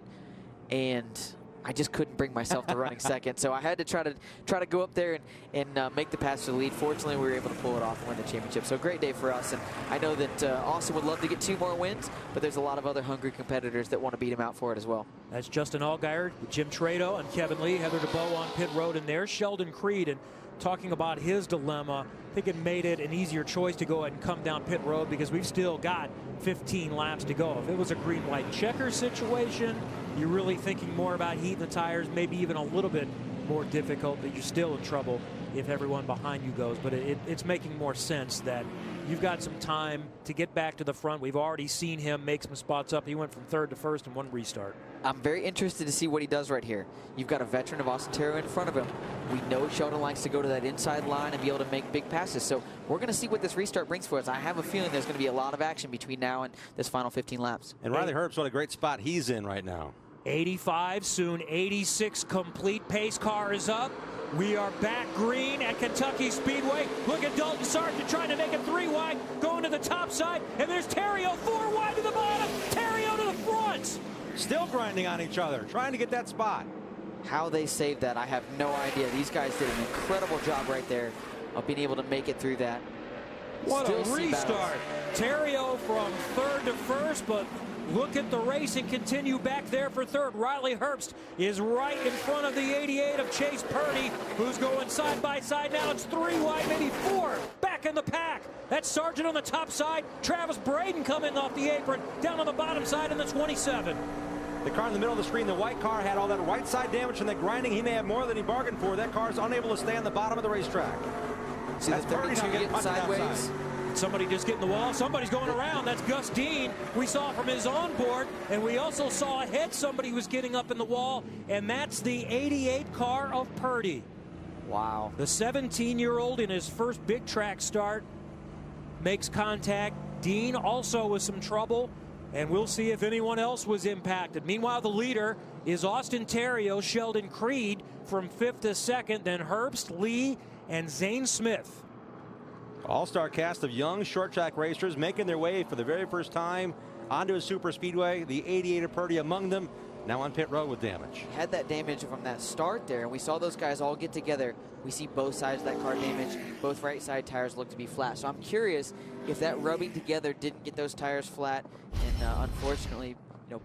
and I just couldn't bring myself to running second. So I had to try to go up there and make the pass to the lead. Fortunately, we were able to pull it off and win the championship. So great day for us. And I know that Austin would love to get 2 more wins, but there's a lot of other hungry competitors that want to beat him out for it as well. That's Justin Allgaier, Jim Trado, and Kevin Lee. Heather DeBow on pit road, and there's Sheldon Creed. And talking about his dilemma, I think it made it an easier choice to go ahead and come down pit road because we've still got 15 laps to go. If it was a green, white, checker situation, you're really thinking more about heating the tires, maybe even a little bit more difficult, but you're still in trouble if everyone behind you goes. But it's making more sense that you've got some time to get back to the front. We've already seen him make some spots up. He went from third to first in one restart. I'm very interested to see what he does right here. You've got a veteran of Austin Terrio in front of him. We know Sheldon likes to go to that inside line and be able to make big passes. So we're going to see what this restart brings for us. I have a feeling there's going to be a lot of action between now and this final 15 laps. And Riley Herbst, what a great spot he's in right now. 85, soon 86 complete. Pace car is up. We are back green at Kentucky Speedway. Look at Dalton Sargent trying to make it 3 wide, going to the top side, and there's Terrio 4 wide to the bottom. Terrio to the front. Still grinding on each other, trying to get that spot. How they saved that, I have no idea. These guys did an incredible job right there of being able to make it through that. What Still a restart. Terrio from third to first, but look at the race and continue back there for third. Riley Herbst is right in front of the 88 of Chase Purdy, who's going side by side now. It's 3 wide, maybe 4. Back in the pack. That's Sargent on the top side. Travis Braden coming off the apron. Down on the bottom side in the 27. The car in the middle of the screen, the white car, had all that right side damage from that grinding. He may have more than he bargained for. That car's unable to stay on the bottom of the racetrack. See That's the 32 getting sideways. Somebody just getting the wall. Somebody's going around. That's Gus Dean. We saw from his onboard, and we also saw ahead somebody was getting up in the wall, and that's the 88 car of Purdy. Wow. The 17-year-old in his first big track start makes contact. Dean also with some trouble, and we'll see if anyone else was impacted. Meanwhile, the leader is Austin Terrio, Sheldon Creed from 5th to 2nd, then Herbst, Lee, and Zane Smith. All-star cast of young short track racers making their way for the very first time onto a super speedway. The 88 of Purdy among them, now on pit road with damage. Had that damage from that start there, and we saw those guys all get together. We see both sides of that car damage. Both right side tires look to be flat. So I'm curious if that rubbing together didn't get those tires flat, and unfortunately,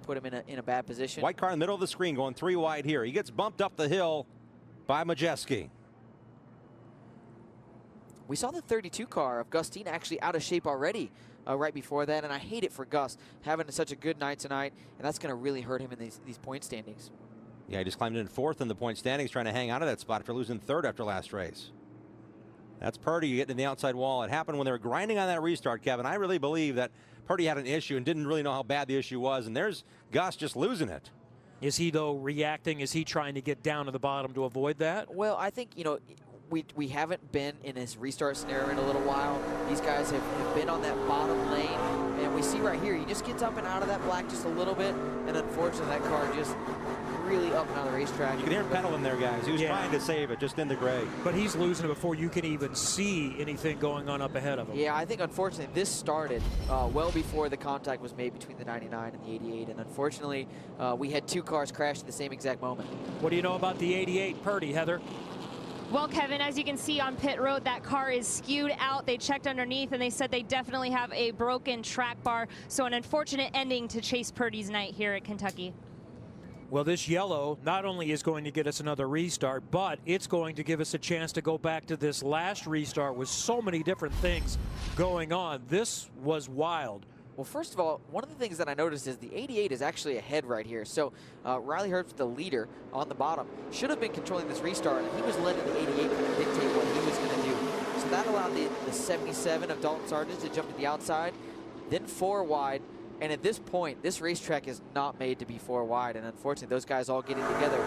put him in a bad position. White car in the middle of the screen going 3 wide here. He gets bumped up the hill by Majeski. We saw the 32 car of Gus Dean actually out of shape already right before that, and I hate it for Gus having such a good night tonight, and that's going to really hurt him in these point standings. Yeah, he just climbed in 4th in the point standings, trying to hang out of that spot after losing 3rd after last race. That's Purdy getting to the outside wall. It happened when they were grinding on that restart, Kevin. I really believe that Purdy had an issue and didn't really know how bad the issue was, and there's Gus just losing it. Is he, though, reacting? Is he trying to get down to the bottom to avoid that? Well, I think, we haven't been in this restart scenario in a little while. These guys have been on that bottom lane, and we see right here, he just gets up and out of that black just a little bit, and unfortunately that car just really up and out of the racetrack. You can hear him pedaling there, guys. He was trying to save it just in the gray. But he's losing it before you can even see anything going on up ahead of him. Yeah, I think unfortunately this started well before the contact was made between the 99 and the 88, and unfortunately we had 2 cars crash at the same exact moment. What do you know about the 88 Purdy, Heather? Well, Kevin, as you can see on pit road, that car is skewed out. They checked underneath, and they said they definitely have a broken track bar. So an unfortunate ending to Chase Purdy's night here at Kentucky. Well, this yellow not only is going to get us another restart, but it's going to give us a chance to go back to this last restart with so many different things going on. This was wild. Well, first of all, one of the things that I noticed is the 88 is actually ahead right here. So Riley Herbst, the leader on the bottom, should have been controlling this restart, and he was letting the 88 dictate what he was going to do. So that allowed the 77 of Dalton Sargent to jump to the outside, then 4 wide. And at this point, this racetrack is not made to be 4 wide, and unfortunately, those guys all getting together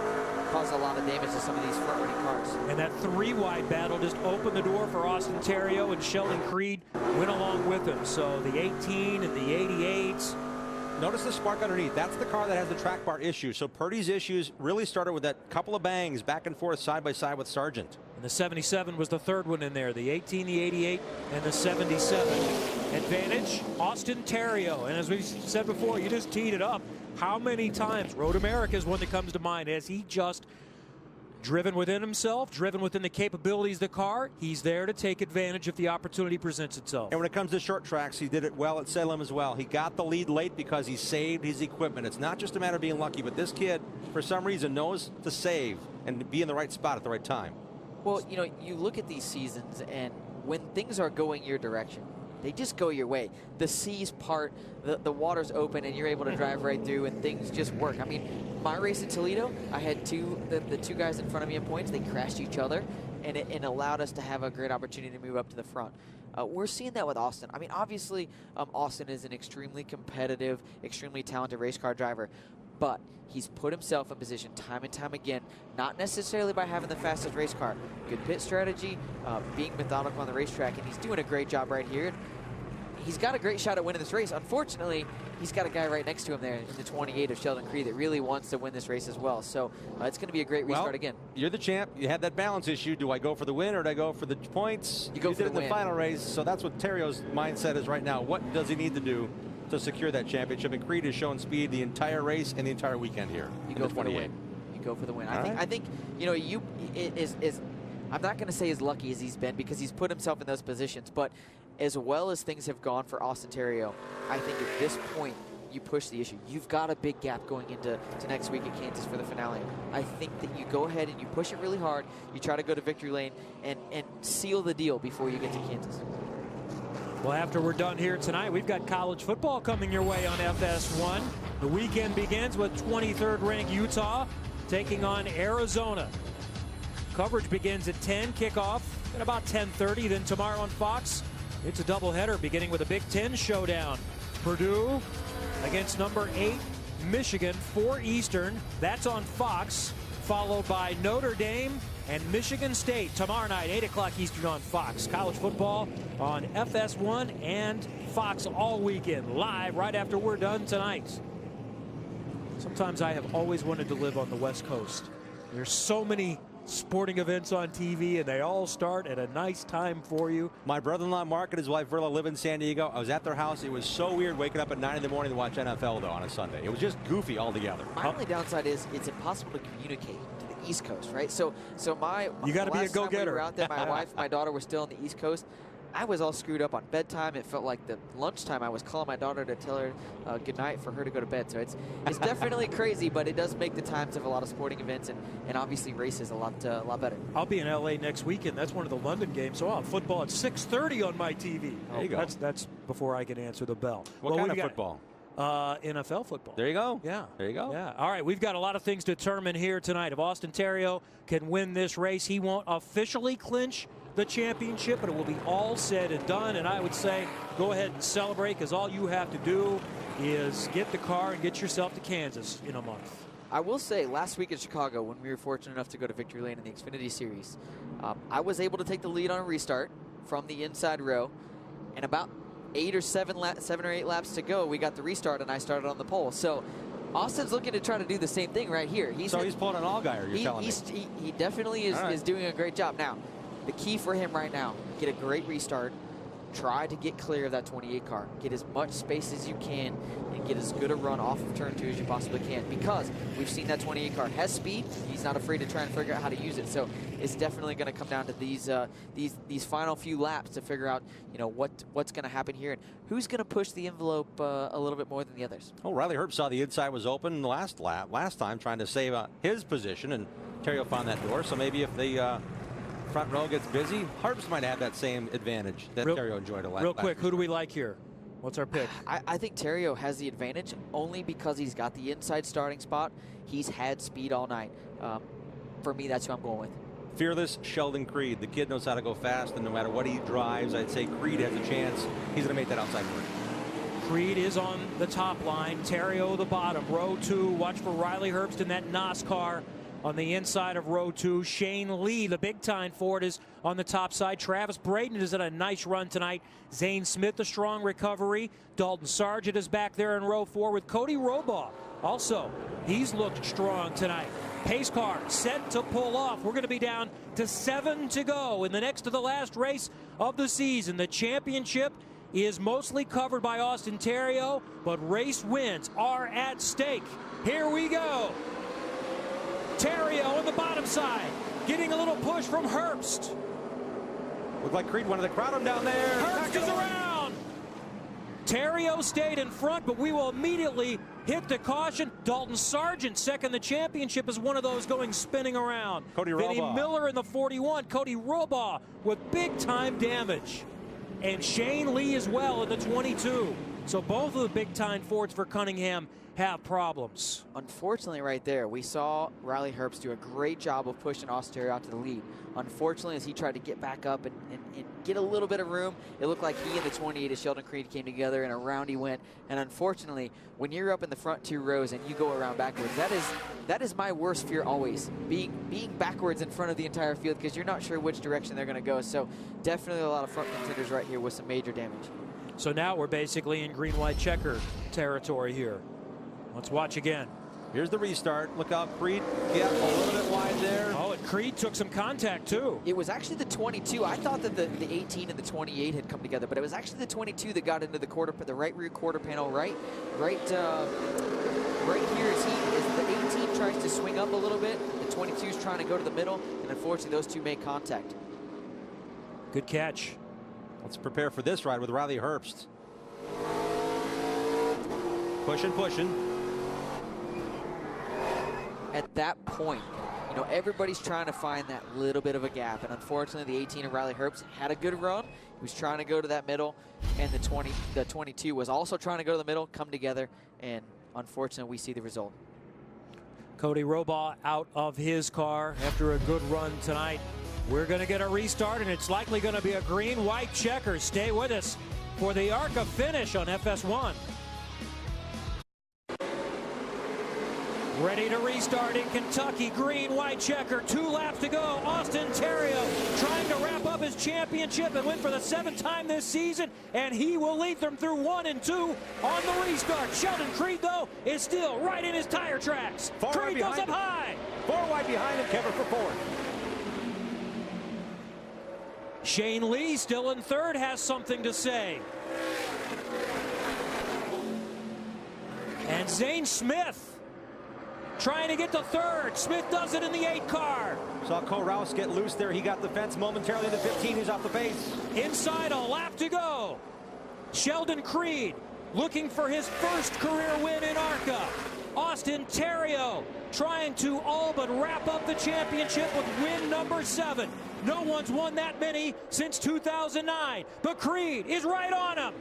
caused a lot of damage to some of these front-running cars. And that 3 wide battle just opened the door for Austin Terrio, and Sheldon Creed went along with him. So the 18 and the 88s. Notice the spark underneath. That's the car that has the track bar issue. So Purdy's issues really started with that couple of bangs back and forth side by side with Sargent. And the 77 was the 3rd one in there. The 18, the 88, and the 77. Advantage, Austin Terrio. And as we said before, you just teed it up. How many times? Road America is one that comes to mind. Has he just driven within himself, driven within the capabilities of the car? He's there to take advantage if the opportunity presents itself. And when it comes to short tracks, he did it well at Salem as well. He got the lead late because he saved his equipment. It's not just a matter of being lucky, but this kid, for some reason, knows to save and be in the right spot at the right time. Well, you know, you look at these seasons, and when things are going your direction, they just go your way. The seas part, the water's open, and you're able to drive right through, and things just work. I mean, my race in Toledo, I had the two guys in front of me in points. They crashed each other, and it allowed us to have a great opportunity to move up to the front. We're seeing that with Austin. I mean, obviously, Austin is an extremely competitive, extremely talented race car driver, but he's put himself in position time and time again, not necessarily by having the fastest race car. Good pit strategy, being methodical on the racetrack, and he's doing a great job right here. He's got a great shot at winning this race. Unfortunately, he's got a guy right next to him there in the 28 of Sheldon Creed that really wants to win this race as well. So it's going to be a great restart again. You're the champ. You have that balance issue. Do I go for the win or do I go for the points? You go for did the it in the final race. So that's what Terrio's mindset is right now. What does he need to do to secure that championship? And Creed has shown speed the entire race and the entire weekend here. You go for the win. You go for the win. I think you know, I'm not going to say as lucky as he's been because he's put himself in those positions, but as well as things have gone for Austin Theriault, I think at this point you push the issue. You've got a big gap going into next week at Kansas for the finale. I think that you go ahead and you push it really hard. You try to go to victory lane and seal the deal before you get to Kansas. Well, after we're done here tonight, we've got college football coming your way on FS1. The weekend begins with 23rd ranked Utah taking on Arizona. Coverage begins at 10, kickoff at about 10:30. Then tomorrow on Fox, it's a doubleheader beginning with a Big Ten showdown. Purdue against number 8 Michigan, 4 Eastern. That's on Fox, followed by Notre Dame and Michigan State tomorrow night, 8 o'clock Eastern on Fox. College football on FS1 and Fox all weekend, live right after we're done tonight. Sometimes I have always wanted to live on the West Coast. There's so many sporting events on TV, and they all start at a nice time for you. My brother-in-law Mark and his wife Verla live in San Diego. I was at their house. It was so weird waking up at 9 in the morning to watch NFL, though, on a Sunday. It was just goofy altogether. My only downside is it's impossible to communicate to the East Coast, right? So you got to be a go-getter. We were out there, my wife, my daughter were still on the East Coast. I was all screwed up on bedtime. It felt like the lunchtime I was calling my daughter to tell her good night for her to go to bed. So it's definitely crazy, but it does make the times of a lot of sporting events and obviously races a lot better. I'll be in LA next weekend. That's one of the London games. So I'll have football at 6:30 on my TV. There you go. That's before I can answer the bell. What kind of football? NFL football. There you go. Yeah. There you go. Yeah. All right. We've got a lot of things to determine here tonight. If Austin Theriault can win this race, he won't officially clinch the championship, but it will be all said and done. And I would say go ahead and celebrate, because all you have to do is get the car and get yourself to Kansas in a month. I will say, last week in Chicago, when we were fortunate enough to go to Victory Lane in the Xfinity Series, I was able to take the lead on a restart from the inside row, and about 7 or 8 laps to go, we got the restart, and I started on the pole. So Austin's looking to try to do the same thing right here. He's pulling an all-guyer, you're telling me. He definitely is doing a great job. Now, the key for him right now, get a great restart, try to get clear of that 28 car, get as much space as you can, and get as good a run off of turn 2 as you possibly can, because we've seen that 28 car has speed. He's not afraid to try and figure out how to use it. So it's definitely going to come down to these final few laps to figure out, you know, what's going to happen here and who's going to push the envelope a little bit more than the others. Oh, Riley Herb saw the inside was open last time, trying to save his position, and Theriault found that door. So maybe if the front row gets busy, Herbst might have that same advantage that Theriault enjoyed a lot. Real quick, who do we like here? What's our pick? I think Theriault has the advantage only because he's got the inside starting spot. He's had speed all night. For me, that's who I'm going with. Fearless Sheldon Creed. The kid knows how to go fast, and no matter what he drives, I'd say Creed has a chance. He's going to make that outside move. Creed is on the top line. Theriault the bottom. Row 2. Watch for Riley Herbst in that NOS car. On the inside of row 2, Shane Lee, the big-time Ford, is on the top side. Travis Braden is at a nice run tonight. Zane Smith, a strong recovery. Dalton Sargent is back there in row 4 with Cody Robaugh. Also, he's looked strong tonight. Pace car set to pull off. We're going to be down to 7 to go in the next to the last race of the season. The championship is mostly covered by Austin Theriault, but race wins are at stake. Here we go. Theriault on the bottom side, getting a little push from Herbst. Looked like Creed wanted to crowd him down there. Herbst is around. Terrio stayed in front, but we will immediately hit the caution. Dalton Sargent, second the championship, is one of those going spinning around. Cody Vinny Robaugh. Miller in the 41. Cody Robaugh with big-time damage. And Shane Lee as well in the 22. So both of the big-time Fords for Cunningham have problems. Unfortunately, right there, we saw Riley Herbst do a great job of pushing Austin Terrio out to the lead. Unfortunately, as he tried to get back up and get a little bit of room, it looked like he and the 28 of Sheldon Creed came together and around he went. And unfortunately, when you're up in the front 2 rows and you go around backwards, that is my worst fear always, being backwards in front of the entire field, because you're not sure which direction they're going to go. So definitely a lot of front contenders right here with some major damage. So now we're basically in green-white checker territory here. Let's watch again. Here's the restart. Look out, Creed get a little bit wide there. Oh, and Creed took some contact too. It was actually the 22. I thought that the 18 and the 28 had come together, but it was actually the 22 that got into the right rear quarter panel, right here as the 18 tries to swing up a little bit. The 22 is trying to go to the middle, and unfortunately those two make contact. Good catch. Let's prepare for this ride with Riley Herbst. Pushing. At that point, you know, everybody's trying to find that little bit of a gap, and unfortunately the 18 of Riley Herbst had a good run. He was trying to go to that middle, and the 22 was also trying to go to the middle, come together, and unfortunately we see the result. Cody Robaugh out of his car after a good run tonight. We're going to get a restart, and it's likely going to be a green-white checker. Stay with us for the ARCA finish on FS1. Ready to restart in Kentucky. Green-white checker. 2 laps to go. Austin Terrio trying to wrap up his championship and win for the 7th time this season, and he will lead them through 1 and 2 on the restart. Sheldon Creed, though, is still right in his tire tracks. Creed goes up high. 4 wide behind him, Kevin for 4th. Shane Lee still in 3rd, has something to say. And Zane Smith trying to get to 3rd. Smith does it in the 8 car. Saw Cole Rouse get loose there. He got the fence momentarily. The 15 is off the pace. Inside a lap to go. Sheldon Creed looking for his first career win in ARCA. Austin Terrio trying to all but wrap up the championship with win number 7. No one's won that many since 2009. But Creed is right on him.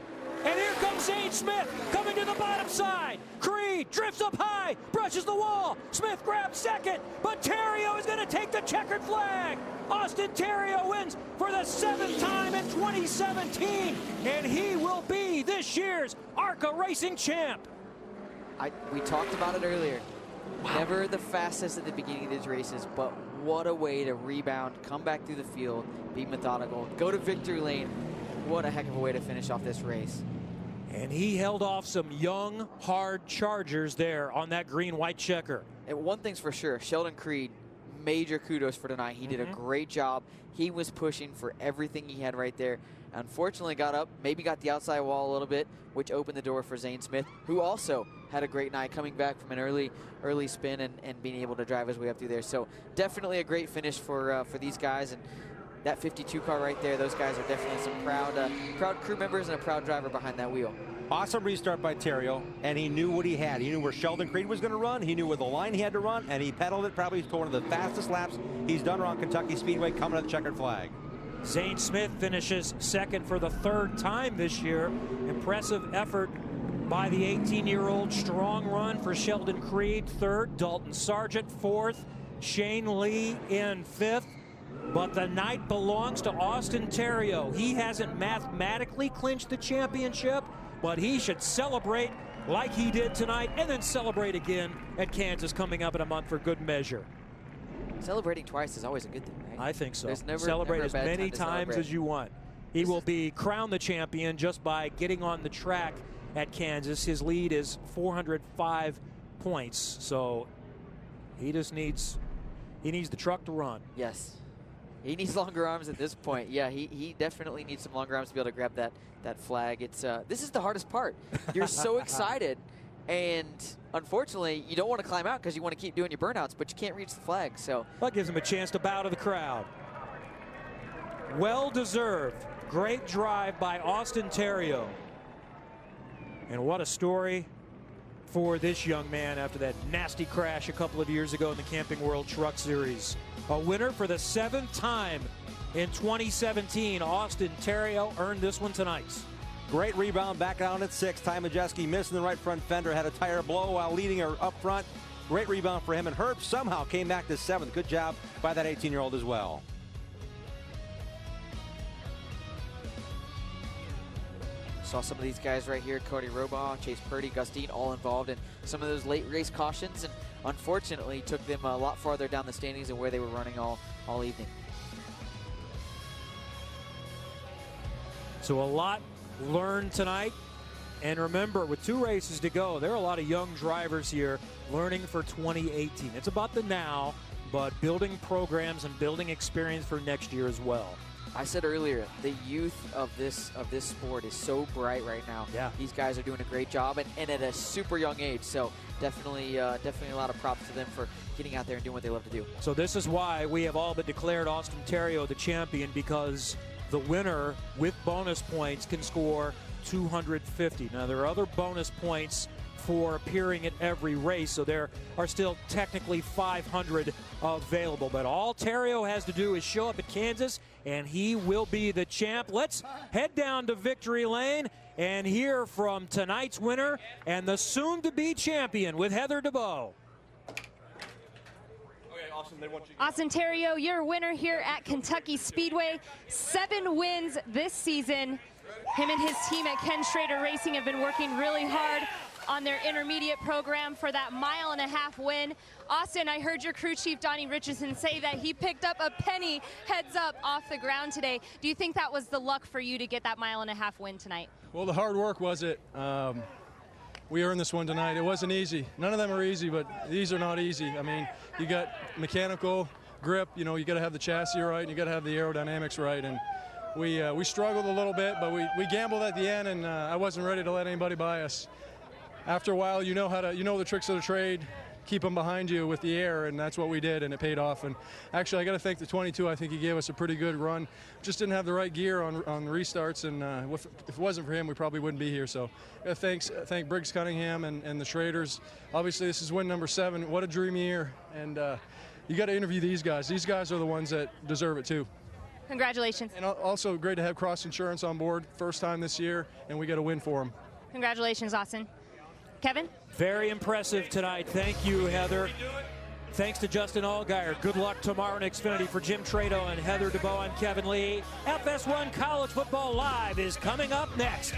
And here comes Zane Smith coming to the bottom side. Creed drifts up high, brushes the wall. Smith grabs 2nd, but Terrio is going to take the checkered flag. Austin Terrio wins for the 7th time in 2017, and he will be this year's ARCA Racing champ. We talked about it earlier. Wow. Never the fastest at the beginning of these races, but what a way to rebound, come back through the field, be methodical, go to victory lane. What a heck of a way to finish off this race. And he held off some young, hard chargers there on that green-white checker. And one thing's for sure, Sheldon Creed, major kudos for tonight. He did a great job. He was pushing for everything he had right there. Unfortunately got up, maybe got the outside wall a little bit, which opened the door for Zane Smith, who also had a great night coming back from an early spin and being able to drive his way up through there. So definitely a great finish for these guys. And that 52 car right there, those guys are definitely some proud crew members and a proud driver behind that wheel. Awesome restart by Terrio, and he knew what he had. He knew where Sheldon Creed was going to run. He knew where the line he had to run, and he pedaled it probably to one of the fastest laps he's done around Kentucky Speedway coming to the checkered flag. Zane Smith finishes 2nd for the 3rd time this year. Impressive effort by the 18-year-old. Strong run for Sheldon Creed, 3rd. Dalton Sargent, 4th. Shane Lee in 5th. But the night belongs to Austin Terrio. He hasn't mathematically clinched the championship, but he should celebrate like he did tonight and then celebrate again at Kansas coming up in a month for good measure. Celebrating twice is always a good thing, right? I think so. There's Celebrate never as a bad many time times as you want. He will be crowned the champion just by getting on the track at Kansas. His lead is 405 points, so he just needs the truck to run. Yes. He needs longer arms at this point. Yeah, he definitely needs some longer arms to be able to grab that flag. It's this is the hardest part. You're so excited, and unfortunately, you don't want to climb out because you want to keep doing your burnouts, but you can't reach the flag. So that gives him a chance to bow to the crowd. Well deserved. Great drive by Austin Terrio. And what a story for this young man after that nasty crash a couple of years ago in the Camping World Truck Series. A winner for the 7th time in 2017. Austin Theriault earned this one tonight. Great rebound back down at 6. Ty Majeski missing the right front fender, had a tire blow while leading her up front. Great rebound for him, and Herb somehow came back to 7th. Good job by that 18-year-old as well. Saw some of these guys right here, Cody Robaugh, Chase Purdy, Gus Dean, all involved in some of those late race cautions, and unfortunately took them a lot farther down the standings than where they were running all evening. So a lot learned tonight. And remember, with 2 races to go, there are a lot of young drivers here learning for 2018. It's about the now, but building programs and building experience for next year as well. I said earlier, the youth of this sport is so bright right now. Yeah. These guys are doing a great job, and at a super young age. So definitely a lot of props to them for getting out there and doing what they love to do. So this is why we have all but declared Austin Theriault the champion, because the winner with bonus points can score 250. Now, there are other bonus points for appearing at every race, so there are still technically 500 available. But all Theriault has to do is show up at Kansas, and he will be the champ. Let's head down to Victory Lane and hear from tonight's winner and the soon-to-be champion with Heather DeBow. Austin Theriault, your winner here at Kentucky Speedway. 7 wins this season. Him and his team at Ken Schrader Racing have been working really hard on their intermediate program for that 1.5 mile win. Austin, I heard your crew chief, Donnie Richardson, say that he picked up a penny heads up off the ground today. Do you think that was the luck for you to get that 1.5 mile win tonight? Well, the hard work was it. We earned this one tonight. It wasn't easy. None of them are easy, but these are not easy. I mean, you got mechanical grip, you got to have the chassis right, and you got to have the aerodynamics right. And we struggled a little bit, but we gambled at the end, and I wasn't ready to let anybody by us. After a while, you know the tricks of the trade, keep them behind you with the air, and that's what we did, and it paid off. And actually, I got to thank the 22. I think he gave us a pretty good run. Just didn't have the right gear on restarts, and if it wasn't for him, we probably wouldn't be here. So thank Briggs Cunningham and the Schraders. Obviously, this is win number 7. What a dream year, and you got to interview these guys. These guys are the ones that deserve it too. Congratulations. And also great to have Cross Insurance on board, first time this year, and we got a win for them. Congratulations, Austin. Kevin? Very impressive tonight. Thank you, Heather. Thanks to Justin Allgaier. Good luck tomorrow in Xfinity for Jim Trado and Heather DeBow and Kevin Lee. FS1 College Football Live is coming up next.